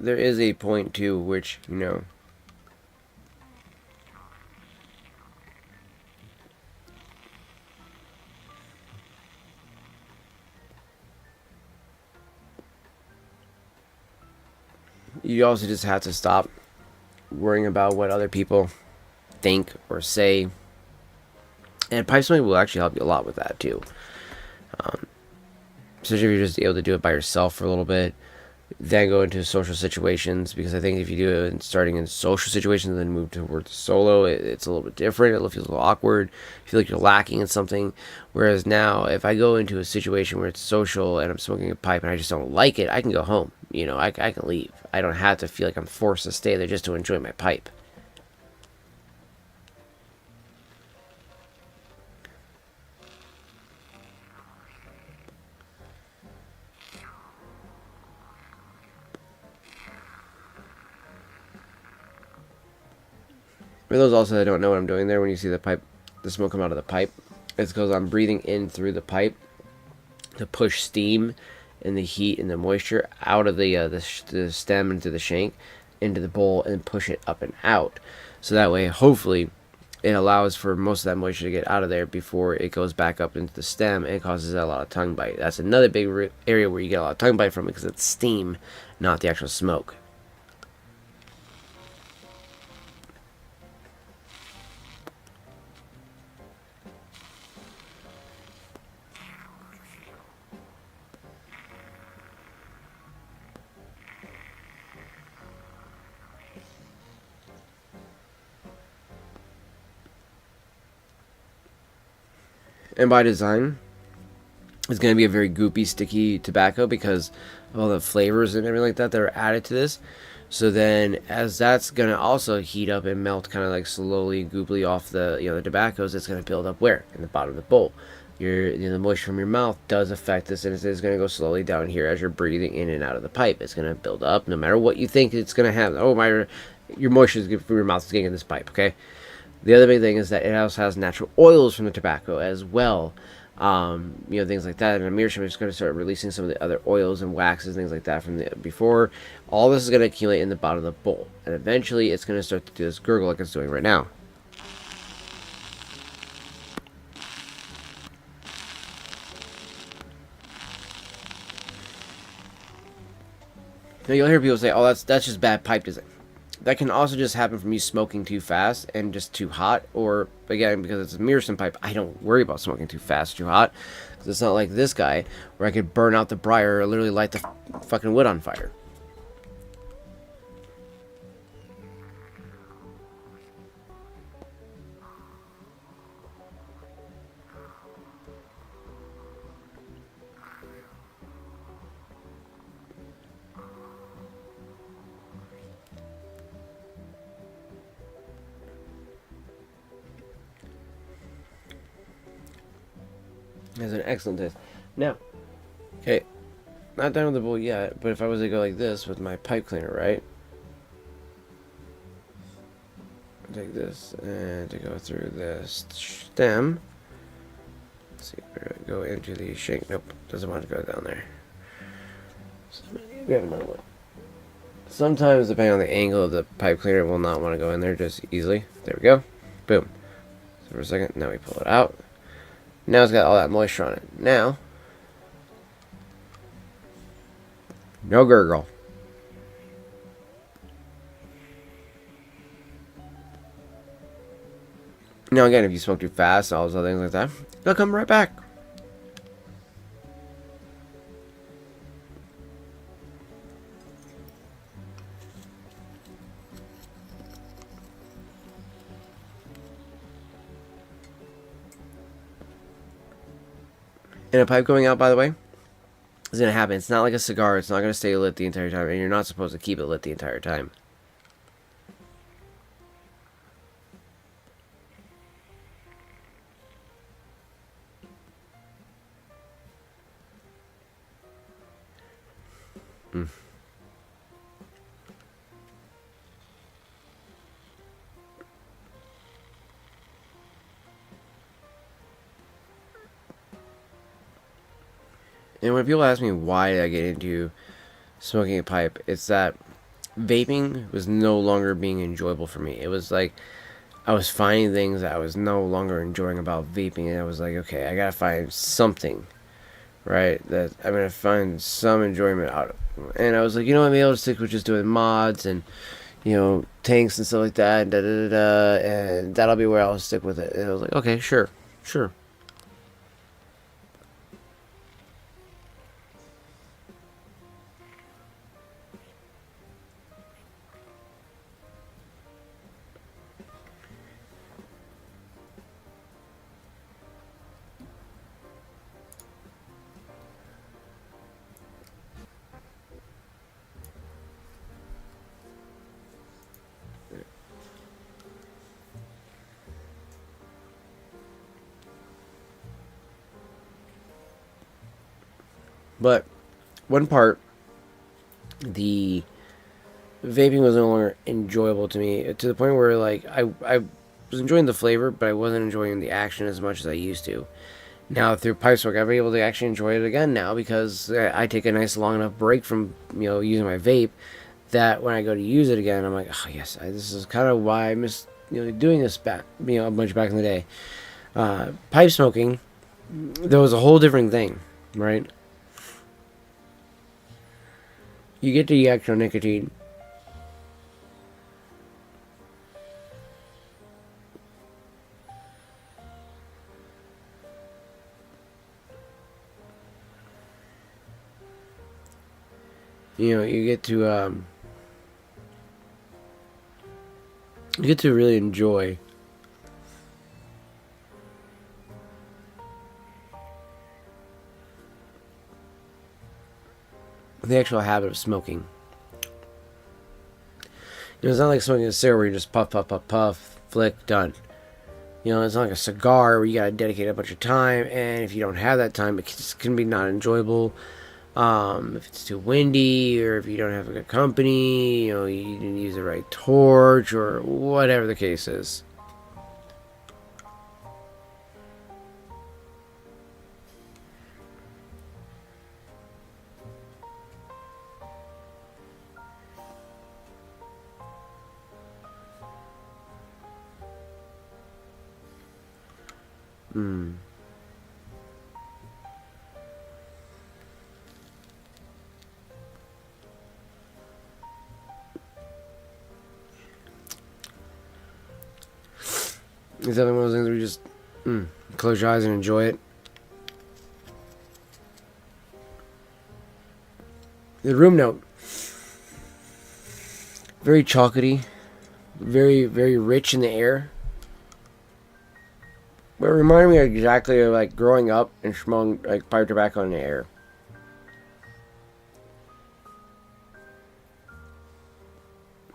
Speaker 1: There is a point, too, which, you know, you also just have to stop worrying about what other people think or say. And pipe smoking will actually help you a lot with that, too. Especially if you're just able to do it by yourself for a little bit, then go into social situations, because I think if you do it starting in social situations and then move towards solo, it's a little bit different. It feels a little awkward. You feel like you're lacking in something. Whereas now, if I go into a situation where it's social and I'm smoking a pipe and I just don't like it, I can go home. You know, I can leave. I don't have to feel like I'm forced to stay there just to enjoy my pipe. For those also that don't know what I'm doing there, when you see the pipe, the smoke come out of the pipe, it's because I'm breathing in through the pipe to push steam and the heat and the moisture out of the stem into the shank, into the bowl, and push it up and out. So that way, hopefully, it allows for most of that moisture to get out of there before it goes back up into the stem and causes a lot of tongue bite. That's another big area where you get a lot of tongue bite from, because it's steam, not the actual smoke. And by design, it's going to be a very goopy, sticky tobacco because of all the flavors and everything like that are added to this. So then, as that's going to also heat up and melt kind of like slowly, goopily off the the tobaccos, it's going to build up where? In the bottom of the bowl. The moisture from your mouth does affect this, and it's going to go slowly down here as you're breathing in and out of the pipe. It's going to build up no matter what you think it's going to have. Oh, your moisture is from your mouth is getting in this pipe, okay? The other big thing is that it also has natural oils from the tobacco as well. Things like that. And a meerschaum is going to start releasing some of the other oils and waxes, things like that from the before. All this is going to accumulate in the bottom of the bowl, and eventually it's going to start to do this gurgle like it's doing right now. Now you'll hear people say, "Oh, that's just bad pipe design." That can also just happen from you smoking too fast and just too hot, or again, because it's a meerschaum pipe, I don't worry about smoking too fast, too hot, because it's not like this guy where I could burn out the briar or literally light the fucking wood on fire. It has an excellent taste. Now, okay, not done with the bowl yet, but if I was to go like this with my pipe cleaner, right? Take this and to go through this stem. Let's see, go into the shank. Nope, doesn't want to go down there. So we have another one. Sometimes, depending on the angle of the pipe cleaner, it will not want to go in there just easily. There we go. Boom. So for a second, now we pull it out. Now it's got all that moisture on it. Now, no gurgle. Now again, if you smoke too fast, all those other things like that, they'll come right back. in a pipe going out, by the way, is going to happen. It's not like a cigar. It's not going to stay lit the entire time, and you're not supposed to keep it lit the entire time. Mm. And when people ask me why I get into smoking a pipe, it's that vaping was no longer being enjoyable for me. It was like I was finding things that I was no longer enjoying about vaping, and I was like, okay, I gotta find something, right, that I'm gonna find some enjoyment out of. And I was like, you know, I'm able to stick with just doing mods and, you know, tanks and stuff like that, and that'll be where I'll stick with it. And I was like, okay, sure. But one part, the vaping was no longer enjoyable to me, to the point where like I was enjoying the flavor, but I wasn't enjoying the action as much as I used to. Now through pipe smoke, I've been able to actually enjoy it again now, because I take a nice long enough break from, you know, using my vape, that when I go to use it again, I'm like, oh yes, this is kind of why I miss, you know, doing this back, you know, a bunch back in the day. Pipe smoking, there was a whole different thing, right? You get the actual nicotine. You know, you get to really enjoy the actual habit of smoking. You know, it's not like smoking a cigarette where you just puff, puff, puff, puff, flick, done. You know, it's not like a cigar where you gotta dedicate a bunch of time, and if you don't have that time, it can be not enjoyable. If it's too windy, or if you don't have a good company, you know, you didn't use the right torch, or whatever the case is. Mm. It's definitely one of those things where you just close your eyes and enjoy it. The room note, very chocolatey, very, very rich in the air. But it reminded me exactly of like growing up and smoking like pipe tobacco in the air.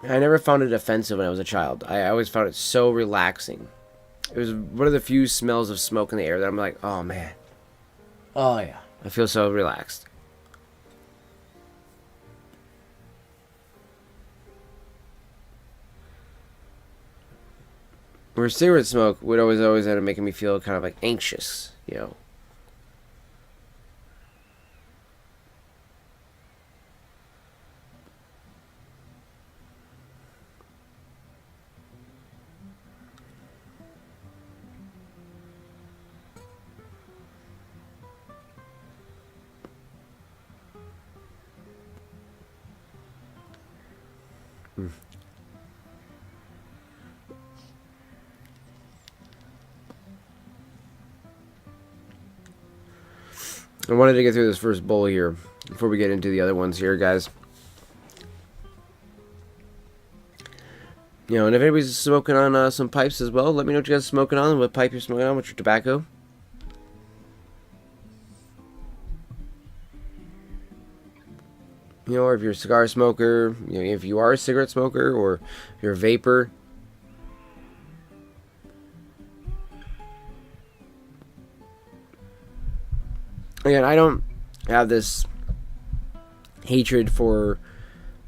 Speaker 1: I never found it offensive when I was a child. I always found it so relaxing. It was one of the few smells of smoke in the air that I'm like, oh man. Oh yeah. I feel so relaxed. Where cigarette smoke would always end up making me feel kind of like anxious, you know. Mm. I wanted to get through this first bowl here before we get into the other ones here, guys. You know, and if anybody's smoking on some pipes as well, let me know what you guys are smoking on, what pipe you're smoking on, what's your tobacco. or if you're a cigar smoker, if you are a cigarette smoker, or if you're a vapor. Again, I don't have this hatred for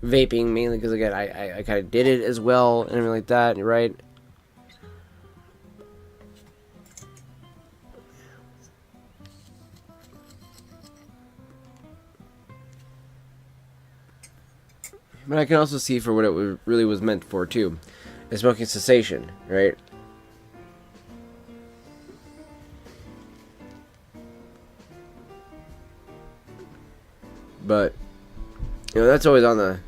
Speaker 1: vaping, mainly because, again, I kind of did it as well and everything like that, right? But I can also see for what it really was meant for, too. Is smoking cessation, right? But, that's always on the,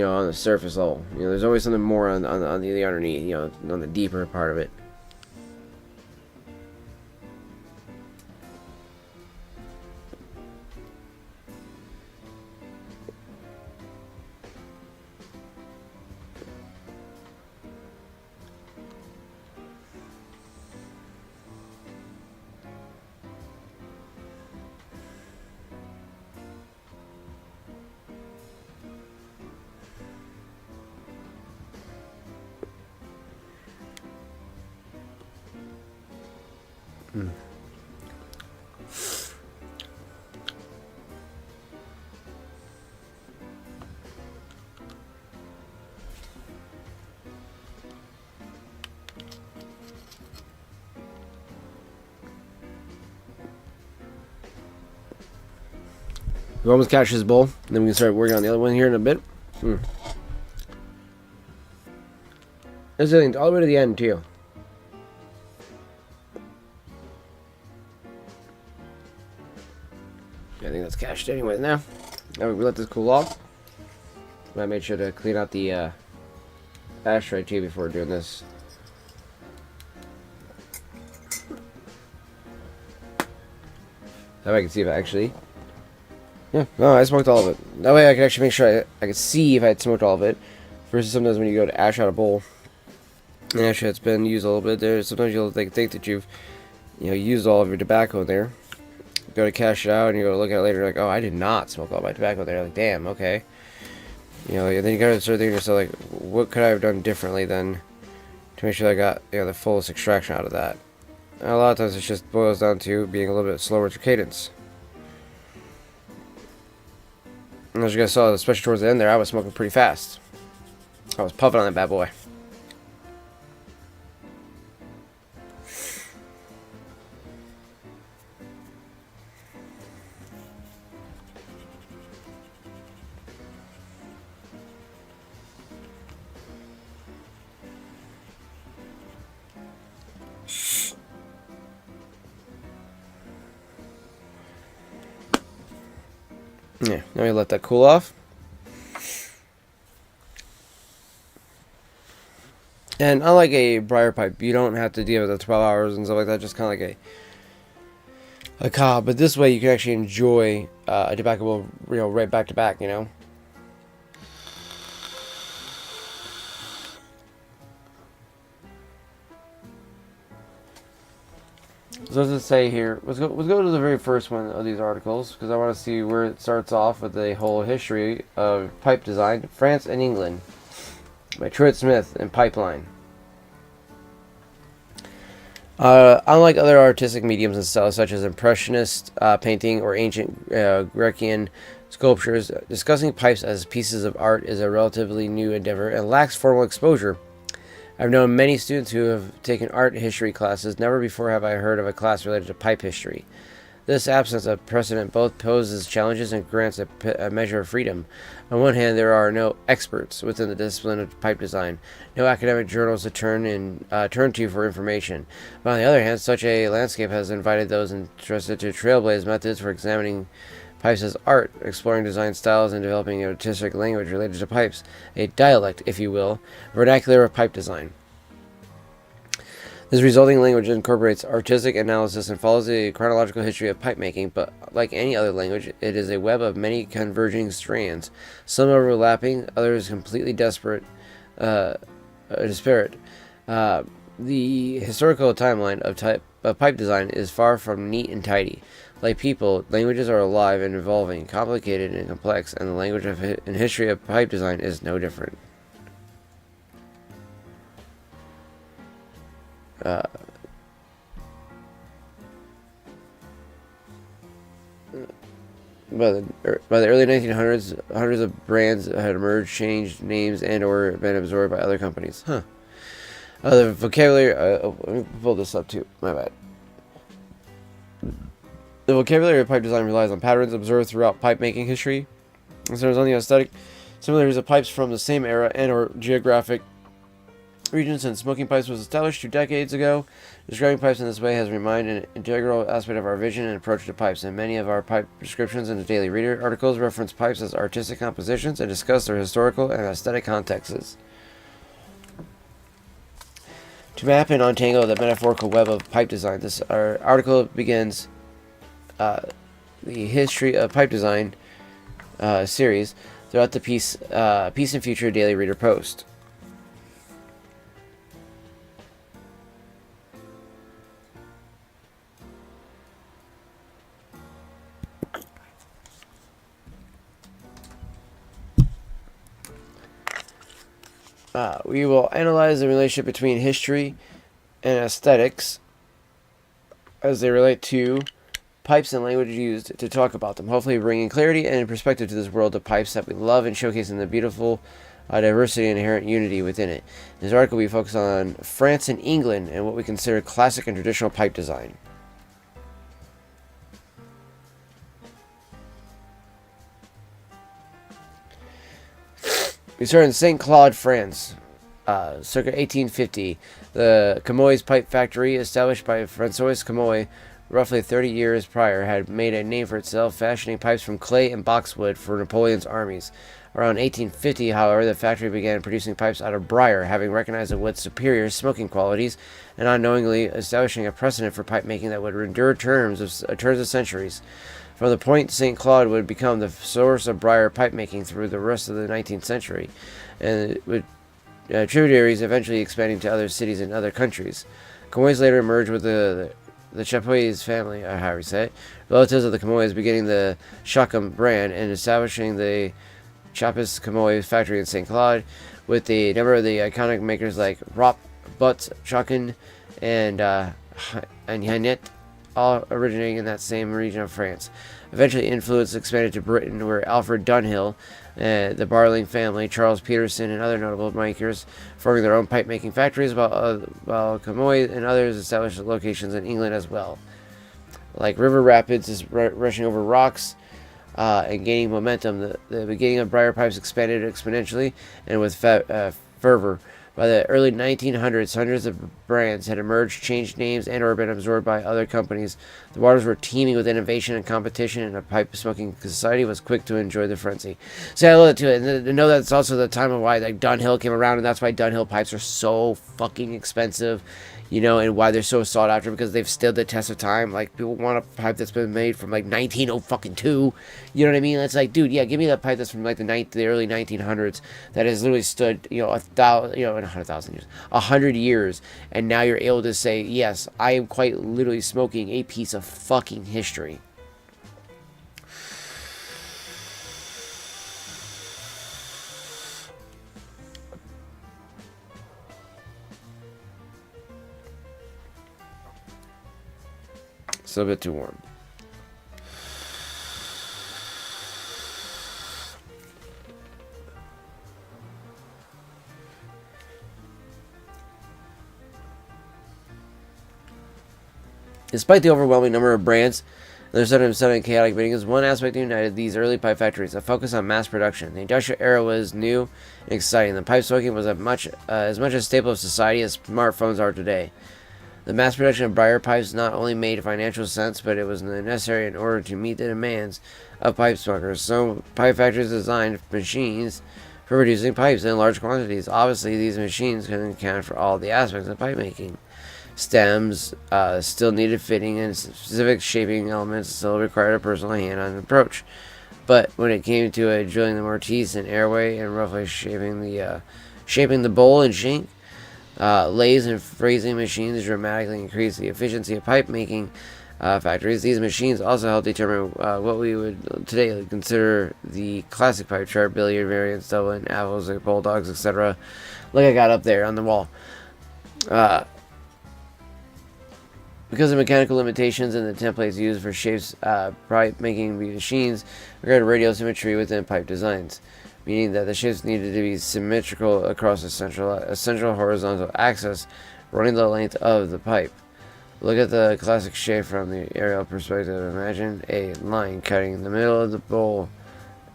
Speaker 1: on the surface level. There's always something more on the underneath, on the deeper part of it. We almost catch this bowl, and then we can start working on the other one here in a bit. This is all the way to the end, too. I think that's cached anyways now. Now we let this cool off. I made sure to clean out the ashtray too before doing this. That way I can see if I actually... Yeah, no, I smoked all of it. That way I can actually make sure I could see if I had smoked all of it. Versus sometimes when you go to ash out a bowl, and actually it's been used a little bit there, sometimes you'll think that you've used all of your tobacco in there. Go to cash it out and you go to look at it later, like, oh, I did not smoke all my tobacco there. Like, damn, okay. And then you gotta start thinking to yourself, like, what could I have done differently then to make sure I got the fullest extraction out of that. And a lot of times it just boils down to being a little bit slower to cadence. And as you guys saw, especially towards the end there, I was smoking pretty fast. I was puffing on that bad boy. Yeah, now we let that cool off. And unlike a briar pipe, you don't have to deal with the 12 hours and stuff like that, just kind of like a cob. But this way you can actually enjoy a tobacco bowl, right back to back, So let's just say here, let's go to the very first one of these articles, because I want to see where it starts off with the whole history of pipe design, France and England, by Truett Smith and Pipeline. Unlike other artistic mediums and styles such as impressionist painting or ancient Grecian sculptures, discussing pipes as pieces of art is a relatively new endeavor and lacks formal exposure. I've known many students who have taken art history classes. Never before have I heard of a class related to pipe history. This absence of precedent both poses challenges and grants a measure of freedom. On one hand, there are no experts within the discipline of pipe design, no academic journals to turn to for information. But on the other hand, such a landscape has invited those interested to trailblaze methods for examining pipes as art, exploring design styles, and developing an artistic language related to pipes, a dialect, if you will, vernacular of pipe design. This resulting language incorporates artistic analysis and follows the chronological history of pipe making, but like any other language, it is a web of many converging strands, some overlapping, others completely disparate. The historical timeline of pipe design is far from neat and tidy. Like people, languages are alive and evolving, complicated and complex, and the language and history of pipe design is no different. Uh, by the early 1900s, hundreds of brands had emerged, changed names, and/or been absorbed by other companies. Huh. The vocabulary. Let me pull this up too. My bad. The vocabulary of pipe design relies on patterns observed throughout pipe making history. Concerns on the aesthetic similarities of pipes from the same era and/or geographic region since smoking pipes was established 2 decades ago. Describing pipes in this way has remained an integral aspect of our vision and approach to pipes, and many of our pipe descriptions in the Daily Reader articles reference pipes as artistic compositions and discuss their historical and aesthetic contexts. To map and untangle the metaphorical web of pipe design, this article begins the history of pipe design series throughout the Peace and Future Daily Reader post. We will analyze the relationship between history and aesthetics as they relate to pipes and language used to talk about them, hopefully bringing clarity and perspective to this world of pipes that we love and showcasing the beautiful diversity and inherent unity within it. In this article, we focus on France and England and what we consider classic and traditional pipe design. We start in St. Claude, France, circa 1850. The Camoys Pipe Factory, established by Francois Camoy roughly 30 years prior, had made a name for itself, fashioning pipes from clay and boxwood for Napoleon's armies. Around 1850, however, the factory began producing pipes out of briar, having recognized the wood's superior smoking qualities, and unknowingly establishing a precedent for pipe making that would endure terms of centuries. From the point, St. Claude would become the source of briar pipe making through the rest of the 19th century, and with tributaries eventually expanding to other cities and other countries. Camoys later merged with the Chapuis family, however you say it, relatives of the Camoys, beginning the Chacum brand and establishing the Chapis Camoy factory in St. Claude, with the number of the iconic makers like Rop, Butts, Chacun, and Hanet, all originating in that same region of France. Eventually, influence expanded to Britain, where Alfred Dunhill, the Barling family, Charles Peterson, and other notable makers forming their own pipe-making factories, while Camoy and others established locations in England as well. Like River Rapids is rushing over rocks and gaining momentum. The beginning of briar pipes expanded exponentially and with fervor. By the early 1900s, hundreds of brands had emerged, changed names, and/or been absorbed by other companies. The waters were teeming with innovation and competition, and a pipe-smoking society was quick to enjoy the frenzy. So I love it too, and I know that's also the time of why like Dunhill came around, and that's why Dunhill pipes are so fucking expensive, you know, and why they're so sought after, because they've stood the test of time. Like, people want a pipe that's been made from like 1902. You know what I mean? It's like, dude, yeah, give me that pipe that's from like the early 1900s that has literally stood, you know, 100,000 years, 100 years, and now you're able to say, yes, I am quite literally smoking a piece of fucking history. It's a bit too warm. Despite the overwhelming number of brands and their sudden chaotic beginnings, one aspect united these early pipe factories: a focus on mass production. The industrial era was new and exciting. The pipe smoking was as much a staple of society as smartphones are today. The mass production of briar pipes not only made financial sense, but it was necessary in order to meet the demands of pipe smokers. So pipe factories designed machines for producing pipes in large quantities. Obviously, these machines couldn't account for all the aspects of pipe making. Stems still needed fitting, and specific shaping elements still required a personal hand-on approach. But when it came to drilling the mortise and airway and roughly shaping the bowl and shank, lathes and frazing machines dramatically increased the efficiency of pipe making. factories. These machines also help determine what we would today consider the classic pipe chart, billiard variants, Dublin, apples, like bulldogs, etc. Like I got up there on the wall. Because of mechanical limitations and the templates used for shapes, pipe making machines regard radial symmetry within pipe designs, meaning that the shapes needed to be symmetrical across a central horizontal axis running the length of the pipe. Look at the classic shape from the aerial perspective. Imagine a line cutting the middle of the bowl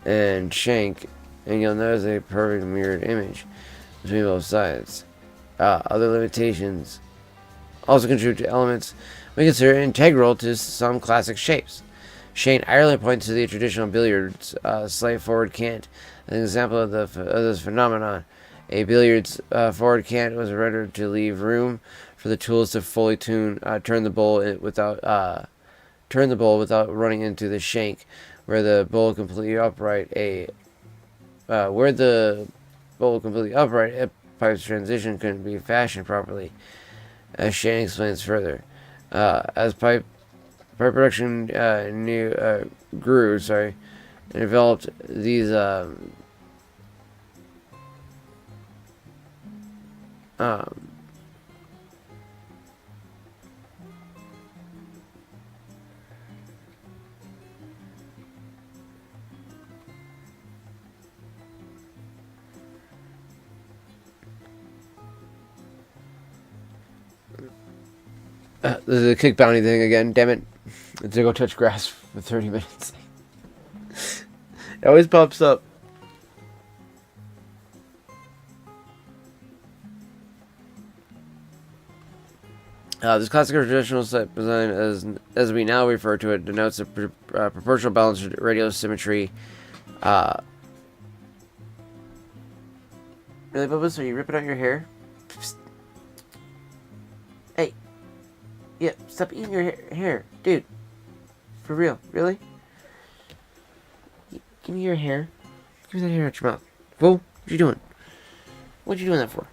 Speaker 1: and shank, and you'll notice a perfect mirrored image between both sides. Other limitations also contribute to elements we consider integral to some classic shapes. Shane Ireland points to the traditional billiard's slight forward cant as an example of this phenomenon. A billiard's forward cant was rendered to leave room for the tools to fully turn the bowl without running into the shank, where the bowl completely upright. A pipe's transition couldn't be fashioned properly, as Shane explains further. As pipe production grew, and developed these this is a kick bounty thing again, damn it. It's to go touch grass for 30 minutes. It always pops up. This classic traditional set design, as we now refer to it, denotes a proportional balanced radial symmetry. Really, Bubba's? Are you ripping out your hair? Psst. Hey. Yeah, stop eating your hair. Dude. For real. Really? Give me your hair. Give me that hair out your mouth. Whoa. What you doing? What you doing that for?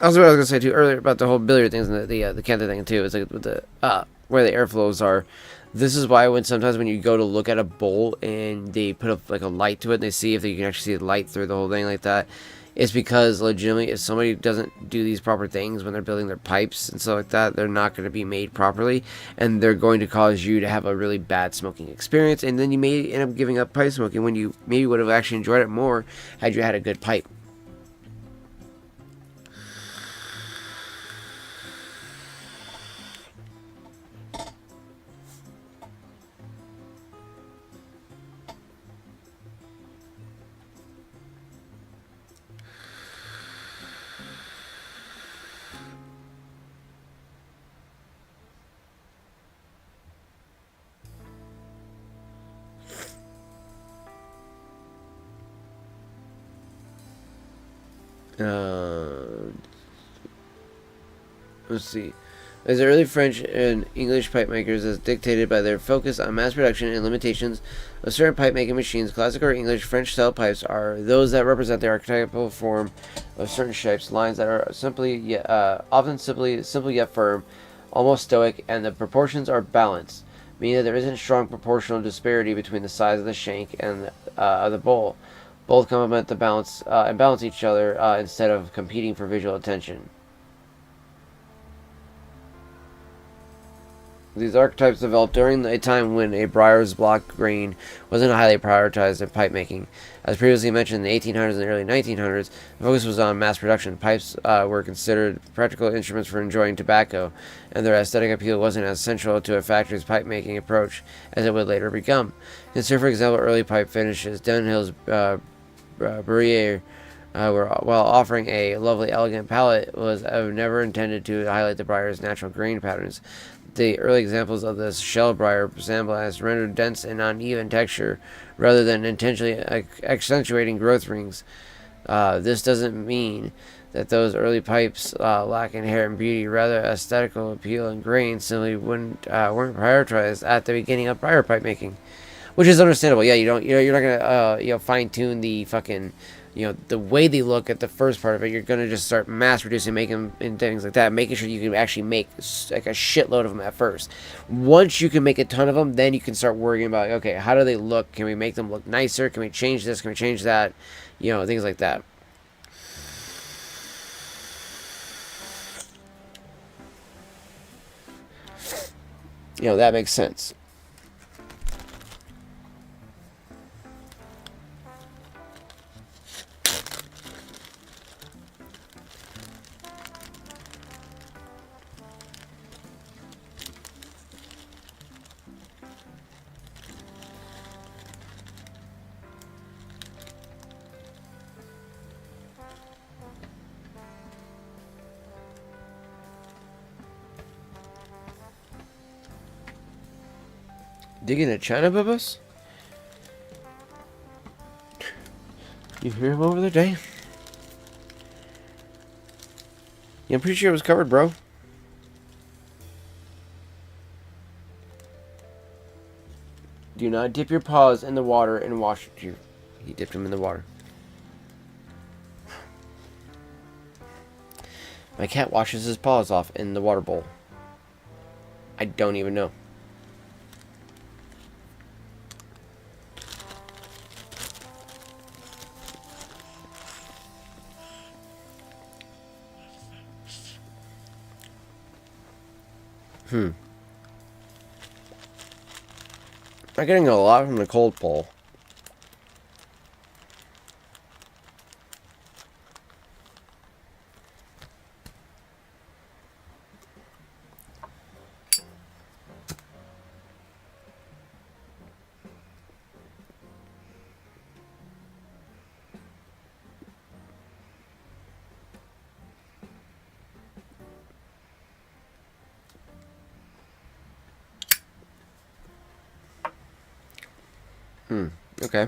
Speaker 1: Also, what I was gonna say too earlier about the whole billiard things and the canter thing too is like with the where the airflows are. This is why sometimes when you go to look at a bowl and they put up like a light to it and they see if they can actually see the light through the whole thing like that, it's because legitimately if somebody doesn't do these proper things when they're building their pipes and stuff like that, they're not going to be made properly, and they're going to cause you to have a really bad smoking experience, and then you may end up giving up pipe smoking when you maybe would have actually enjoyed it more had you had a good pipe. Let's see. As the early French and English pipe makers, as dictated by their focus on mass production and limitations of certain pipe making machines, classic or English French style pipes are those that represent the archetypal form of certain shapes, lines that are often simple yet firm, almost stoic, and the proportions are balanced, meaning that there isn't strong proportional disparity between the size of the shank and of the bowl. Both complement the balance and balance each other instead of competing for visual attention. These archetypes developed during a time when a briar's block grain wasn't highly prioritized in pipe making. As previously mentioned, in the 1800s and early 1900s, the focus was on mass production. Pipes were considered practical instruments for enjoying tobacco, and their aesthetic appeal wasn't as central to a factory's pipe making approach as it would later become. Consider, for example, early pipe finishes. Dunhill's Bruyere, while offering a lovely, elegant palette, was never intended to highlight the briar's natural grain patterns. The early examples of the shell briar sandblast rendered dense and uneven texture rather than intentionally accentuating growth rings. This doesn't mean that those early pipes lack inherent beauty. Rather, aesthetical appeal and grain simply weren't prioritized at the beginning of briar pipe making, which is understandable. Yeah, you're not gonna fine tune the fucking the way they look at the first part of it, you're going to just start mass producing, making them and things like that, making sure you can actually make like a shitload of them at first. Once you can make a ton of them, then you can start worrying about, okay, how do they look? Can we make them look nicer? Can we change this? Can we change that? Things like that. That makes sense. Digging at China, Bubba's? You hear him over there, Dave? Yeah, I'm pretty sure it was covered, bro. Do not dip your paws in the water and wash it. He dipped them in the water. My cat washes his paws off in the water bowl. I don't even know. I'm getting a lot from the cold pull. Okay.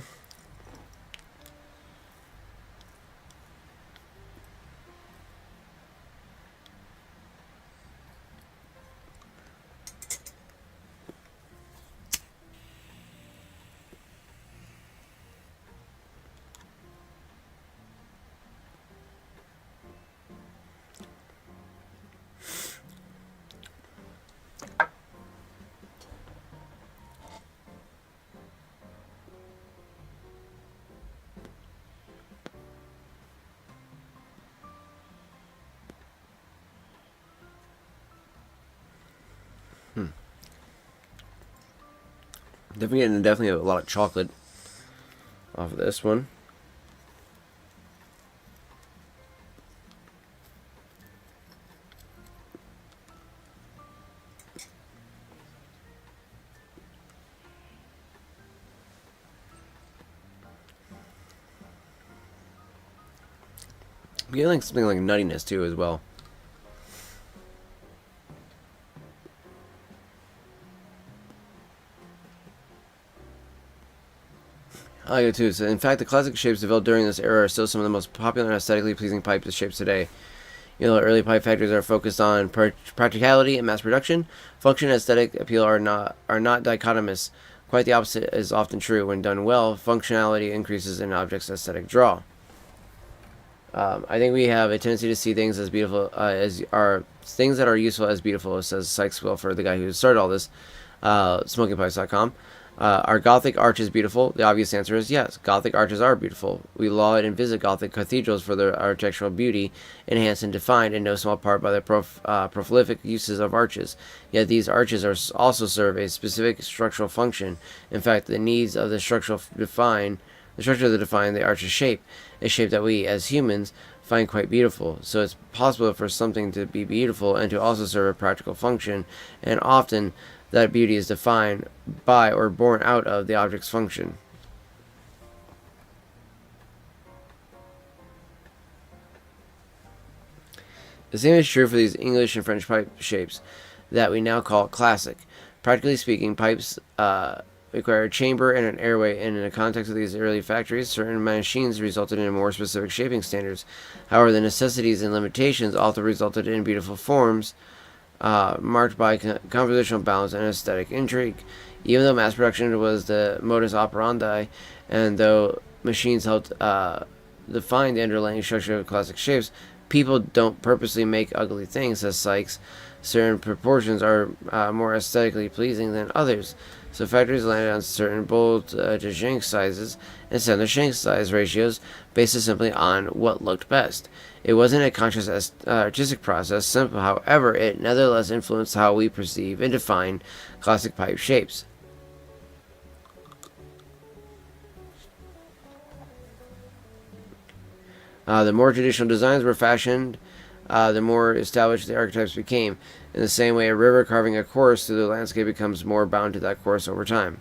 Speaker 1: Definitely a lot of chocolate off of this one. I'm getting like something like nuttiness too as well. I like it too. So in fact, the classic shapes developed during this era are still some of the most popular and aesthetically pleasing pipe shapes today. Early pipe factories are focused on practicality and mass production. Function and aesthetic appeal are not dichotomous. Quite the opposite is often true. When done well, functionality increases an object's aesthetic draw. I think we have a tendency to see things as beautiful as are things that are useful as beautiful, says Sykes Wilford, the guy who started all this. SmokingPipes.com. Are Gothic arches beautiful? The obvious answer is yes. Gothic arches are beautiful. We laud and visit Gothic cathedrals for their architectural beauty, enhanced and defined in no small part by the prolific uses of arches. Yet these arches also serve a specific structural function. In fact, the needs of the structure that define the arch's shape, a shape that we, as humans, find quite beautiful. So it's possible for something to be beautiful and to also serve a practical function, and often that beauty is defined by or born out of the object's function. The same is true for these English and French pipe shapes that we now call classic. Practically speaking, pipes require a chamber and an airway, and in the context of these early factories, certain machines resulted in more specific shaping standards. However, the necessities and limitations also resulted in beautiful forms marked by compositional balance and aesthetic intrigue. Even though mass production was the modus operandi, and though machines helped define the underlying structure of classic shapes. People don't purposely make ugly things, says Sykes. Certain proportions are more aesthetically pleasing than others. So factories landed on certain bold to shank sizes and set their shank size ratios based simply on what looked best. It wasn't a conscious artistic process, simple, however, it nevertheless influenced how we perceive and define classic pipe shapes. The more traditional designs were fashioned, the more established the archetypes became. In the same way, a river carving a course through the landscape becomes more bound to that course over time.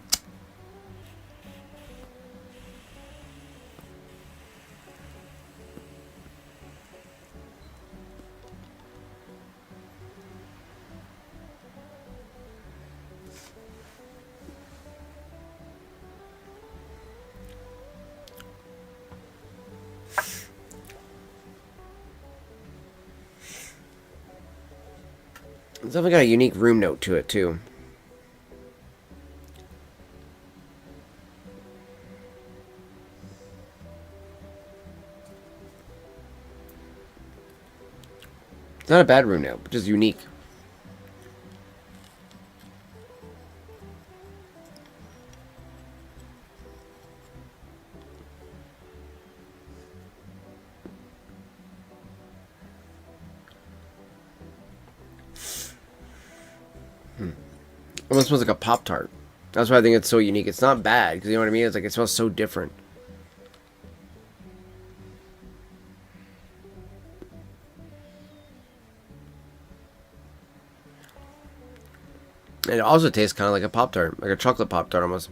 Speaker 1: It's definitely got a unique room note to it, too. It's not a bad room note, but just unique. Almost smells like a Pop-Tart. That's why I think it's so unique. It's not bad, because you know what I mean? It's like it smells so different. And it also tastes kind of like a Pop-Tart, like a chocolate Pop-Tart almost.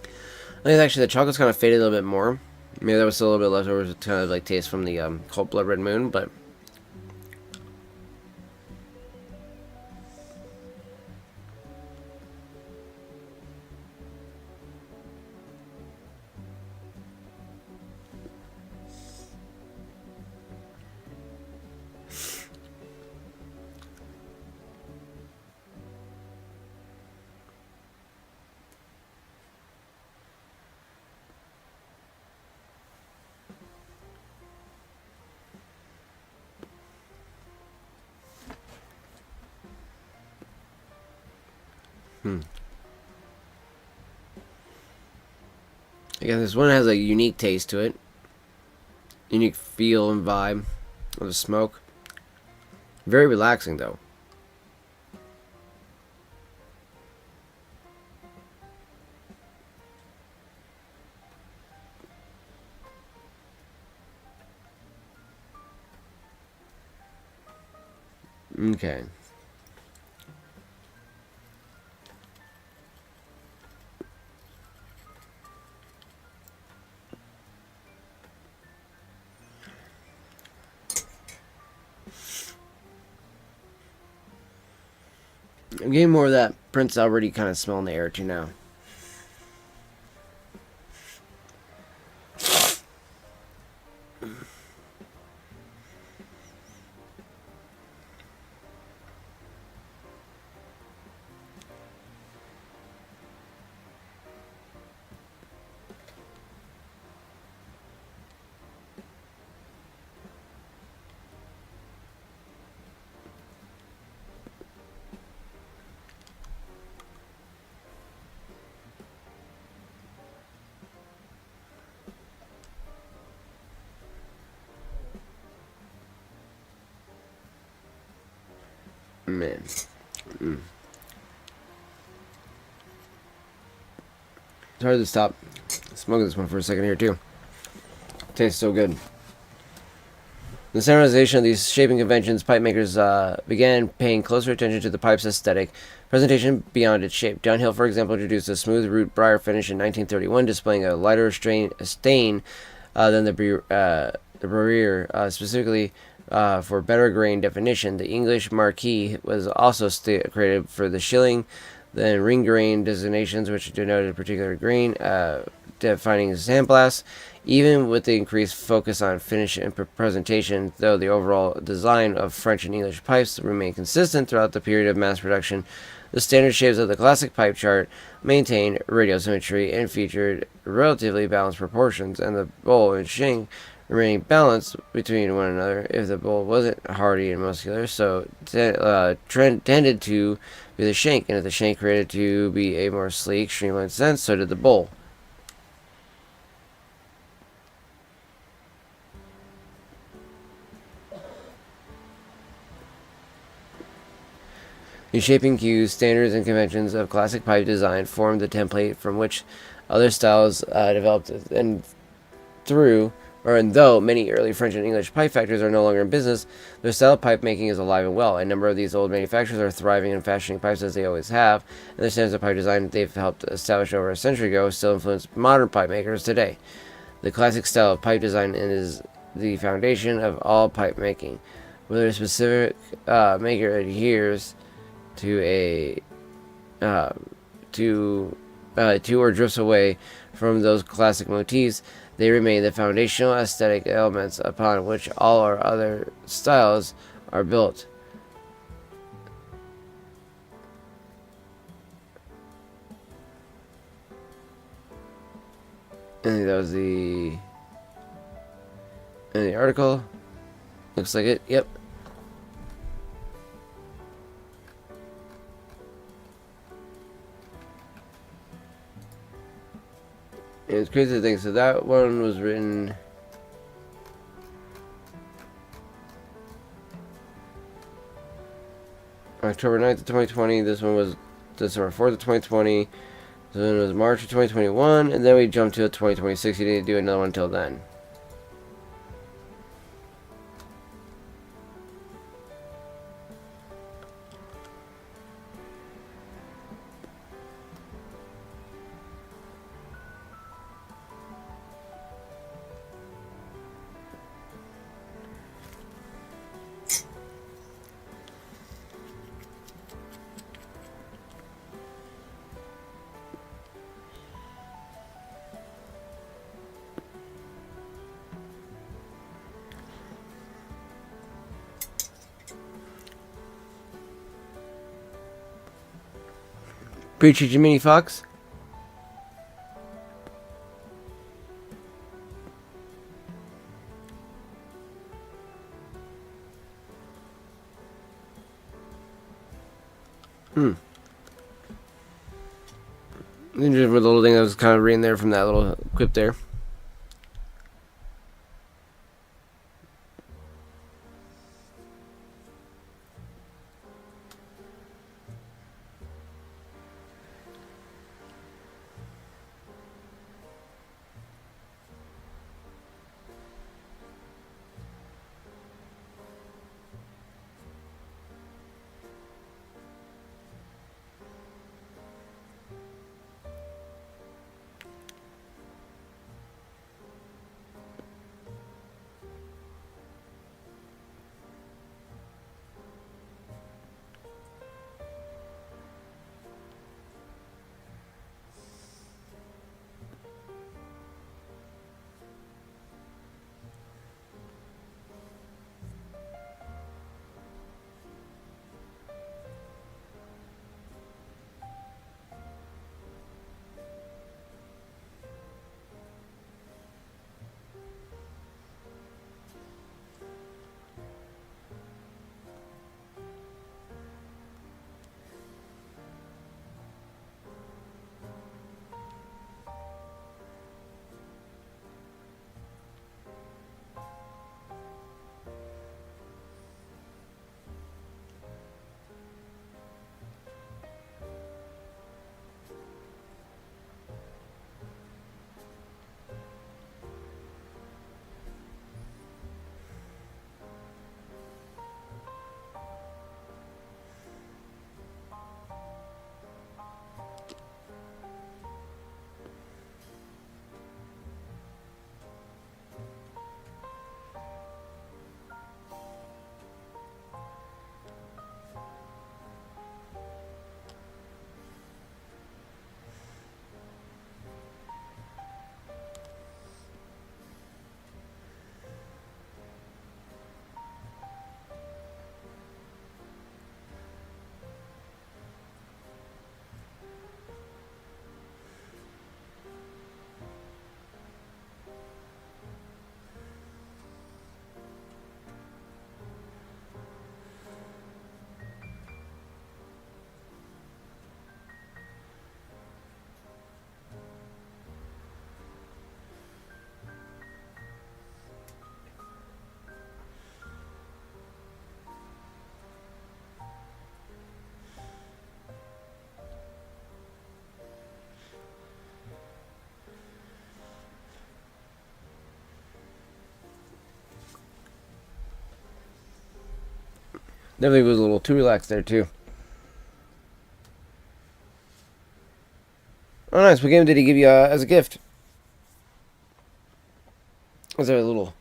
Speaker 1: I think actually the chocolate's kind of faded a little bit more. Maybe that was still a little bit left over to kind of like taste from the Cold Blood Red Moon, but... Again, this one has a unique taste to it. Unique feel and vibe of the smoke. Very relaxing, though. Okay. I'm getting more of that Prince already kind of smell in the air too now. Man. It's hard to stop smoking this one for a second here, too. It tastes so good. The standardization of these shaping conventions, pipe makers began paying closer attention to the pipe's aesthetic presentation beyond its shape. Downhill, for example, introduced a smooth root briar finish in 1931, displaying a lighter stain than the Briere, specifically for better grain definition. The English marquee was also created for the shilling, then ring grain designations, which denoted a particular grain. defining sandblasts. Even with the increased focus on finish and presentation, though the overall design of French and English pipes remained consistent throughout the period of mass production, the standard shapes of the classic pipe chart maintained radial symmetry and featured relatively balanced proportions, and the bowl and shank remaining balanced between one another. If the bowl wasn't hardy and muscular, so tended to be the shank, and if the shank created to be a more sleek, streamlined sense, so did the bowl. These shaping cues, standards, and conventions of classic pipe design formed the template from which other styles developed, and though many early French and English pipe factories are no longer in business, their style of pipe making is alive and well. A number of these old manufacturers are thriving and fashioning pipes as they always have, and the standards of pipe design they've helped establish over a century ago still influence modern pipe makers today. The classic style of pipe design is the foundation of all pipe making. Whether a specific maker adheres to or drifts away from those classic motifs, they remain the foundational aesthetic elements upon which all our other styles are built. And that was the article. Looks like it. Yep. It's crazy to think. So that one was written October 9th of 2020. This one was December 4th of 2020. So then it was March of 2021. And then we jumped to 2026. You didn't do another one until then. Preacher Jiminy Fox. Just a little thing I was kind of reading there from that little clip there. Definitely was a little too relaxed there too. Oh, nice. What game did he give you as a gift? Was there a little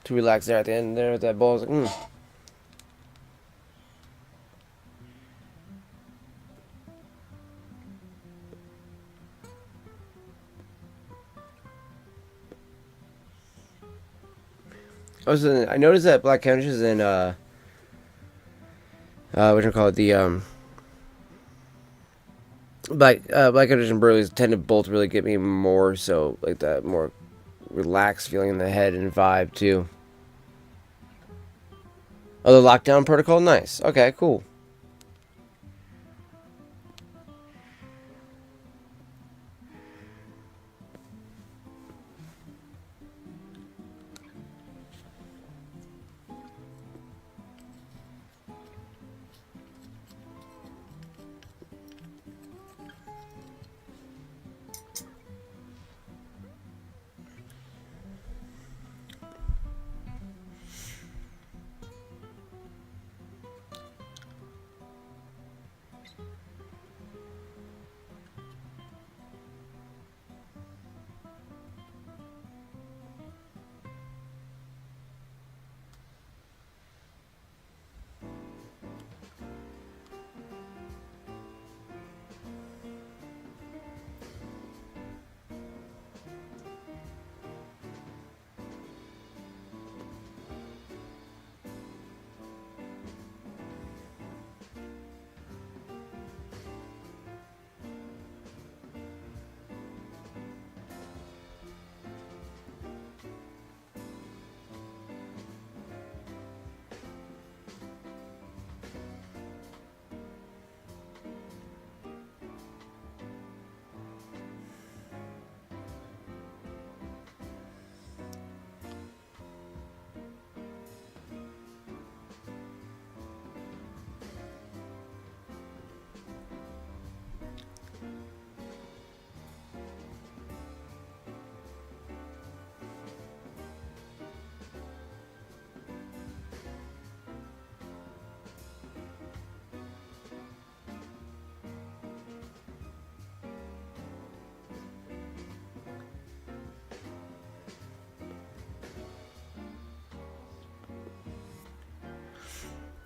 Speaker 1: too relaxed there at the end there with that ball? I was like, I noticed that Black Countess and what do you call it, the Black Countess and Burley's tend to both really get me more so like that more relaxed feeling in the head and vibe too. Oh, the lockdown protocol, nice. Okay, cool.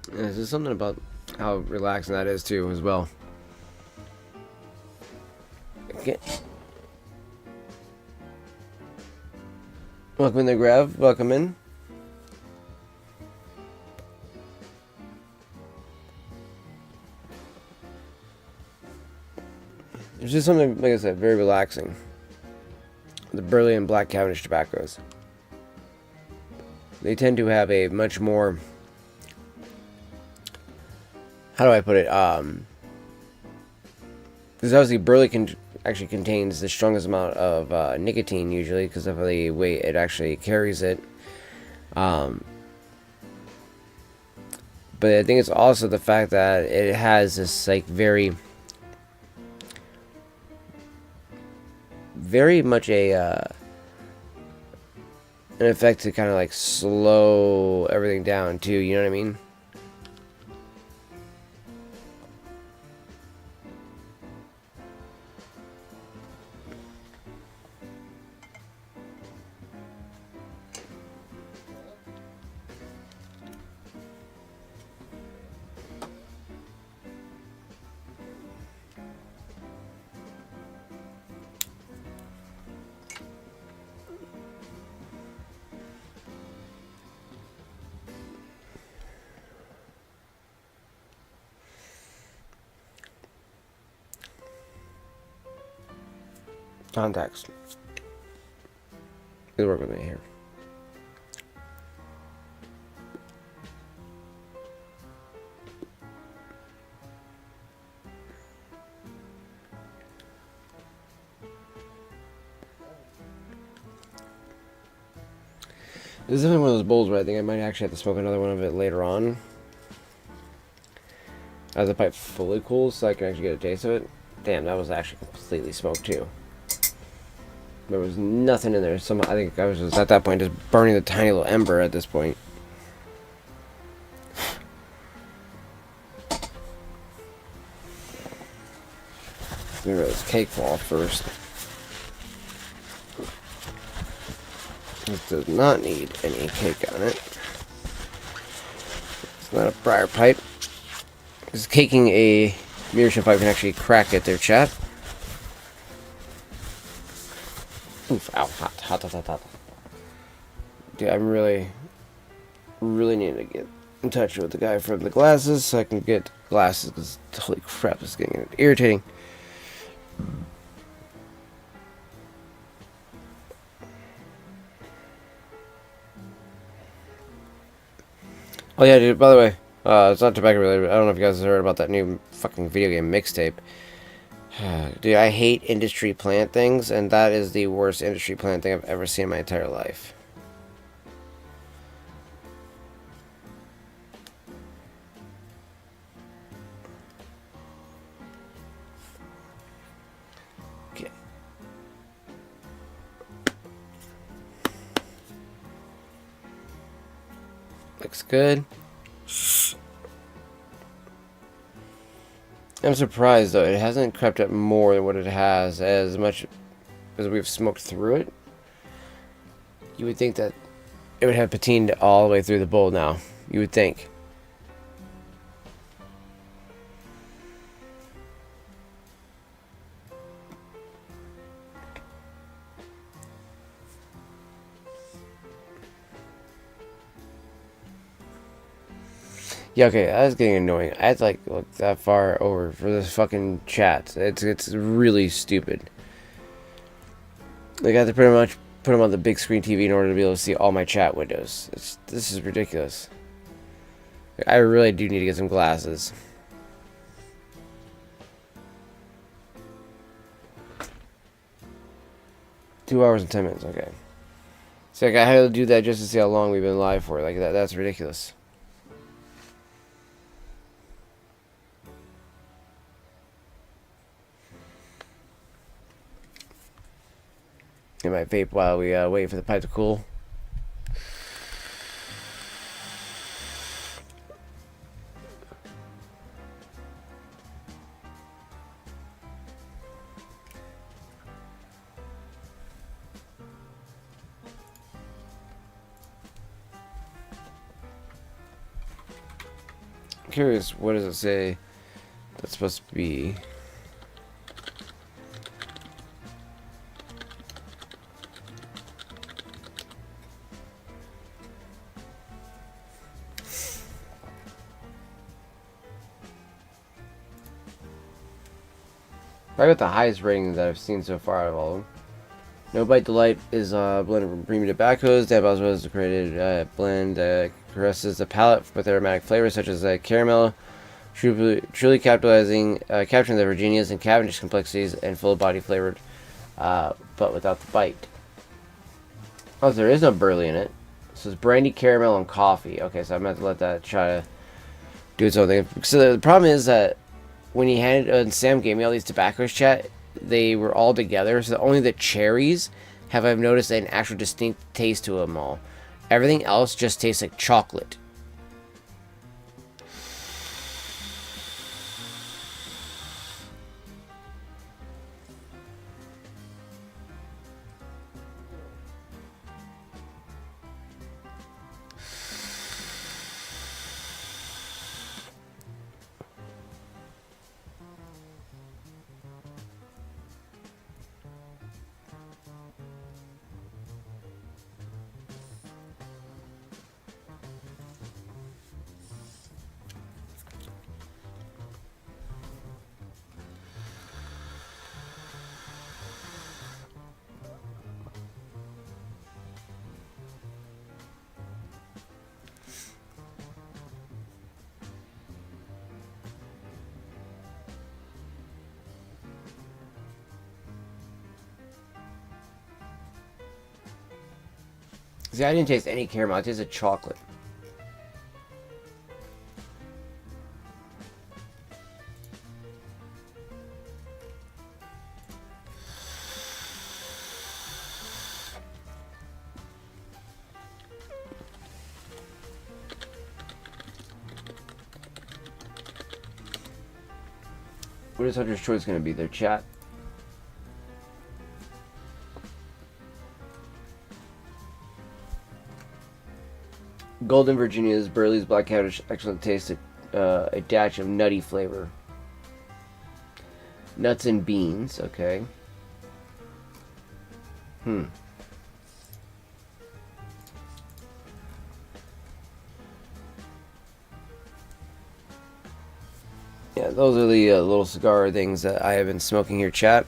Speaker 1: Yeah, there's something about how relaxing that is too, as well. Okay. Welcome in there, Grav. Welcome in. It's just something, like I said, very relaxing. The Burley and Black Cavendish tobaccos. They tend to have a much more, how do I put it? Because obviously Burley actually contains the strongest amount of nicotine usually because of the way it actually carries it. But I think it's also the fact that it has this like very much an effect to kind of like slow everything down too. You know what I mean? Contacts. It'll work with me here. This is definitely one of those bowls where I think I might actually have to smoke another one of it later on. As the pipe fully cools so I can actually get a taste of it. Damn, that was actually completely smoked too. There was nothing in there. I think I was just at that point just burning the tiny little ember at this point. Get rid of this cake fall first. This does not need any cake on it. It's not a briar pipe. Because caking a mirror pipe can actually crack it there, chat. Oof, ow, hot. Dude, I'm really need to get in touch with the guy from the glasses so I can get glasses, because holy crap, this is getting irritating. Oh yeah, dude, by the way, it's not tobacco related, but I don't know if you guys heard about that new fucking video game mixtape. Dude, I hate industry plant things, and that is the worst industry plant thing I've ever seen in my entire life. Okay. Looks good. I'm surprised though, it hasn't crept up more than what it has, as much as we've smoked through it. You would think that it would have patined all the way through the bowl now. You would think. Yeah, okay, that's getting annoying. I had to like look that far over for this fucking chat. It's really stupid. Like, I have to pretty much put them on the big screen TV in order to be able to see all my chat windows. This is ridiculous. I really do need to get some glasses. Two hours and 10 minutes, okay. So like, I had to do that just to see how long we've been live for. Like, that's ridiculous. I might vape while we wait for the pipe to cool. I'm curious, what does it say that's supposed to be? Probably got the highest rating that I've seen so far out of all of them. No Bite Delight is blended from premium tobaccos. Dab as well as the created blend caresses the palate with aromatic flavors such as caramel, truly capitalizing, capturing the Virginia's and Cavendish complexities and full body flavored, but without the bite. Oh, there is no burley in it. So it's brandy, caramel, and coffee. Okay, so I'm going to have to let that try to do its own thing. So the problem is that when he handed and Sam gave me all these tobaccos, chat, they were all together, so only the cherries have, I've noticed, an actual distinct taste to them all. Everything else just tastes like chocolate. See, I didn't taste any caramel, I tasted chocolate. What is Hunter's choice going to be there, chat? Golden Virginia's Burley's Black Cabbage, excellent taste, a dash of nutty flavor. Nuts and beans, okay. Yeah, those are the little cigar things that I have been smoking here, chat.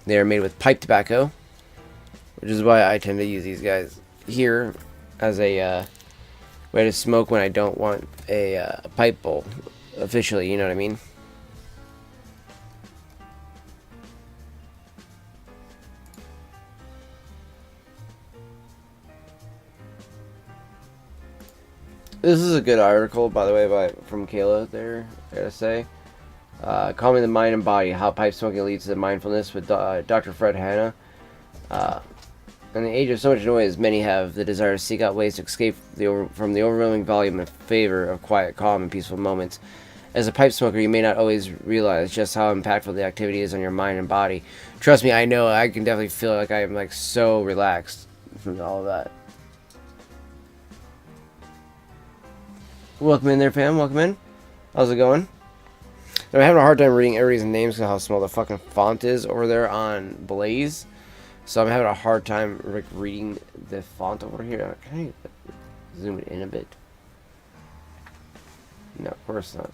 Speaker 1: They are made with pipe tobacco, which is why I tend to use these guys here as a way to smoke when I don't want a pipe bowl, officially, you know what I mean? This is a good article, by the way, from Kayla there, I gotta say. Calming the Mind and Body, How Pipe Smoking Leads to Mindfulness with Dr. Fred Hanna. In the age of so much noise, many have the desire to seek out ways to escape from the overwhelming volume in favor of quiet, calm, and peaceful moments. As a pipe smoker, you may not always realize just how impactful the activity is on your mind and body. Trust me, I know, I can definitely feel like I am like so relaxed from all of that. Welcome in there, fam. Welcome in. How's it going? I'm having a hard time reading everybody's names because of how small the fucking font is over there on Blaze. So I'm having a hard time reading the font over here. Can I zoom it in a bit? No, of course not.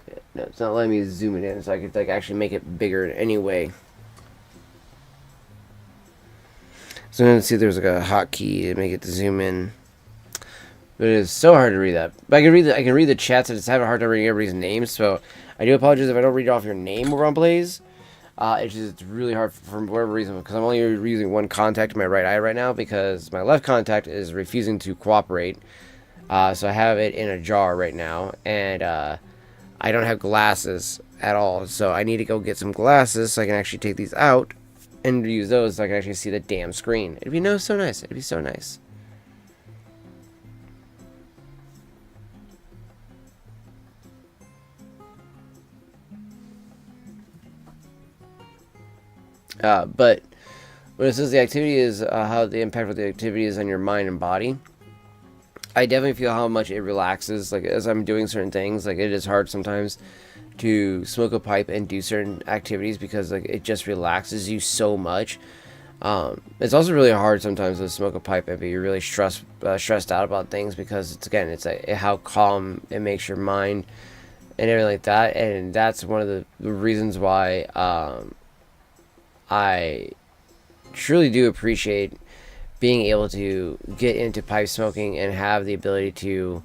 Speaker 1: Yeah, no, it's not letting me zoom it in, so I could like actually make it bigger anyway. So I'm gonna see if there's like a hotkey to make it to zoom in. But it is so hard to read that. But I can read the chats. I just have a hard time reading everybody's names. So I do apologize if I don't read off your name over on Blaze. It's really hard for whatever reason because I'm only using one contact in my right eye right now because my left contact is refusing to cooperate. So I have it in a jar right now, and I don't have glasses at all. So I need to go get some glasses so I can actually take these out and use those so I can actually see the damn screen. It'd be so nice. It'd be so nice. But when it says the activity is how the impact of the activity is on your mind and body, I definitely feel how much it relaxes. Like as I'm doing certain things, like it is hard sometimes to smoke a pipe and do certain activities because like it just relaxes you so much. It's also really hard sometimes to smoke a pipe if you're really stressed out about things because it's how calm it makes your mind and everything like that. And that's one of the reasons why I truly do appreciate being able to get into pipe smoking and have the ability to,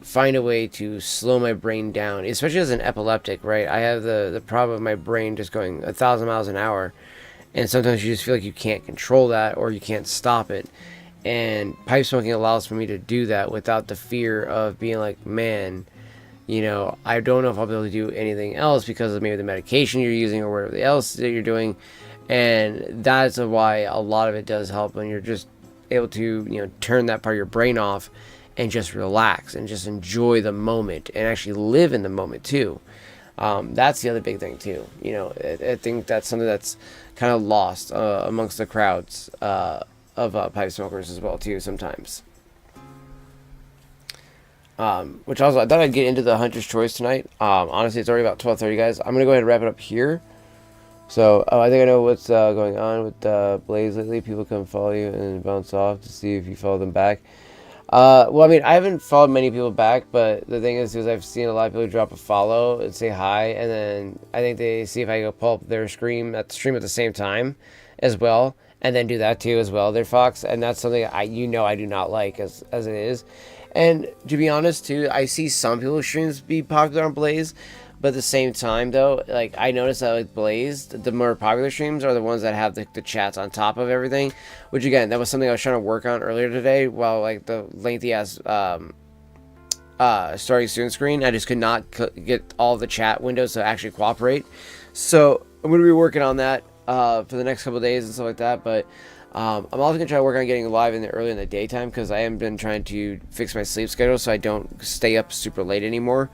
Speaker 1: find a way to slow my brain down, especially as an epileptic, right? I have the problem of my brain just going 1,000 miles an hour, and sometimes you just feel like you can't control that or you can't stop it. And pipe smoking allows for me to do that without the fear of being like, man, I don't know if I'll be able to do anything else because of maybe the medication you're using or whatever else that you're doing. And that's why a lot of it does help when you're just able to, turn that part of your brain off and just relax and just enjoy the moment and actually live in the moment too. That's the other big thing too. I think that's something that's kind of lost amongst the crowds of pipe smokers as well too sometimes. Which also, I thought I'd get into the Hunter's Choice tonight. Honestly, it's already about 12:30, guys. I'm going to go ahead and wrap it up here. So, I think I know what's going on with Blaze lately. People come follow you and then bounce off to see if you follow them back. Well, I mean, I haven't followed many people back, but the thing is I've seen a lot of people drop a follow and say hi, and then I think they see if I go pull up their stream at the same time as well, and then do that too as well, their Fox, and that's something I do not like as it is. And to be honest too, I see some people's streams be popular on Blaze, but at the same time though, like I noticed that with Blaze, the more popular streams are the ones that have the chats on top of everything, which again, that was something I was trying to work on earlier today, while like the lengthy ass starting soon screen, I just could not get all the chat windows to actually cooperate. So I'm going to be working on that for the next couple of days and stuff like that, but I'm also going to try to work on getting live early in the daytime because I have been trying to fix my sleep schedule so I don't stay up super late anymore.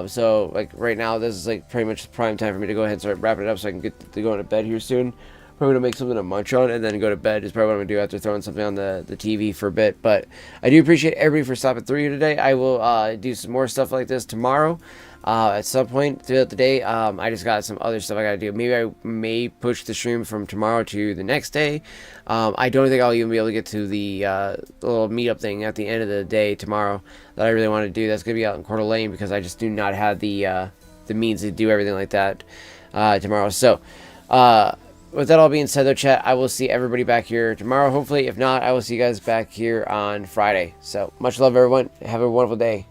Speaker 1: So like right now, this is like pretty much the prime time for me to go ahead and start wrapping it up so I can get to go to bed here soon. Probably gonna make something to munch on and then go to bed is probably what I'm gonna do after throwing something on the TV for a bit. But I do appreciate everybody for stopping through here today. I will do some more stuff like this tomorrow. At some point throughout the day, I just got some other stuff I gotta do. Maybe I may push the stream from tomorrow to the next day. I don't think I'll even be able to get to the little meetup thing at the end of the day tomorrow that I really want to do. That's gonna be out in Coeur d'Alene because I just do not have the means to do everything like that tomorrow. So with that all being said, though, chat, I will see everybody back here tomorrow. Hopefully, if not, I will see you guys back here on Friday. So much love, everyone. Have a wonderful day.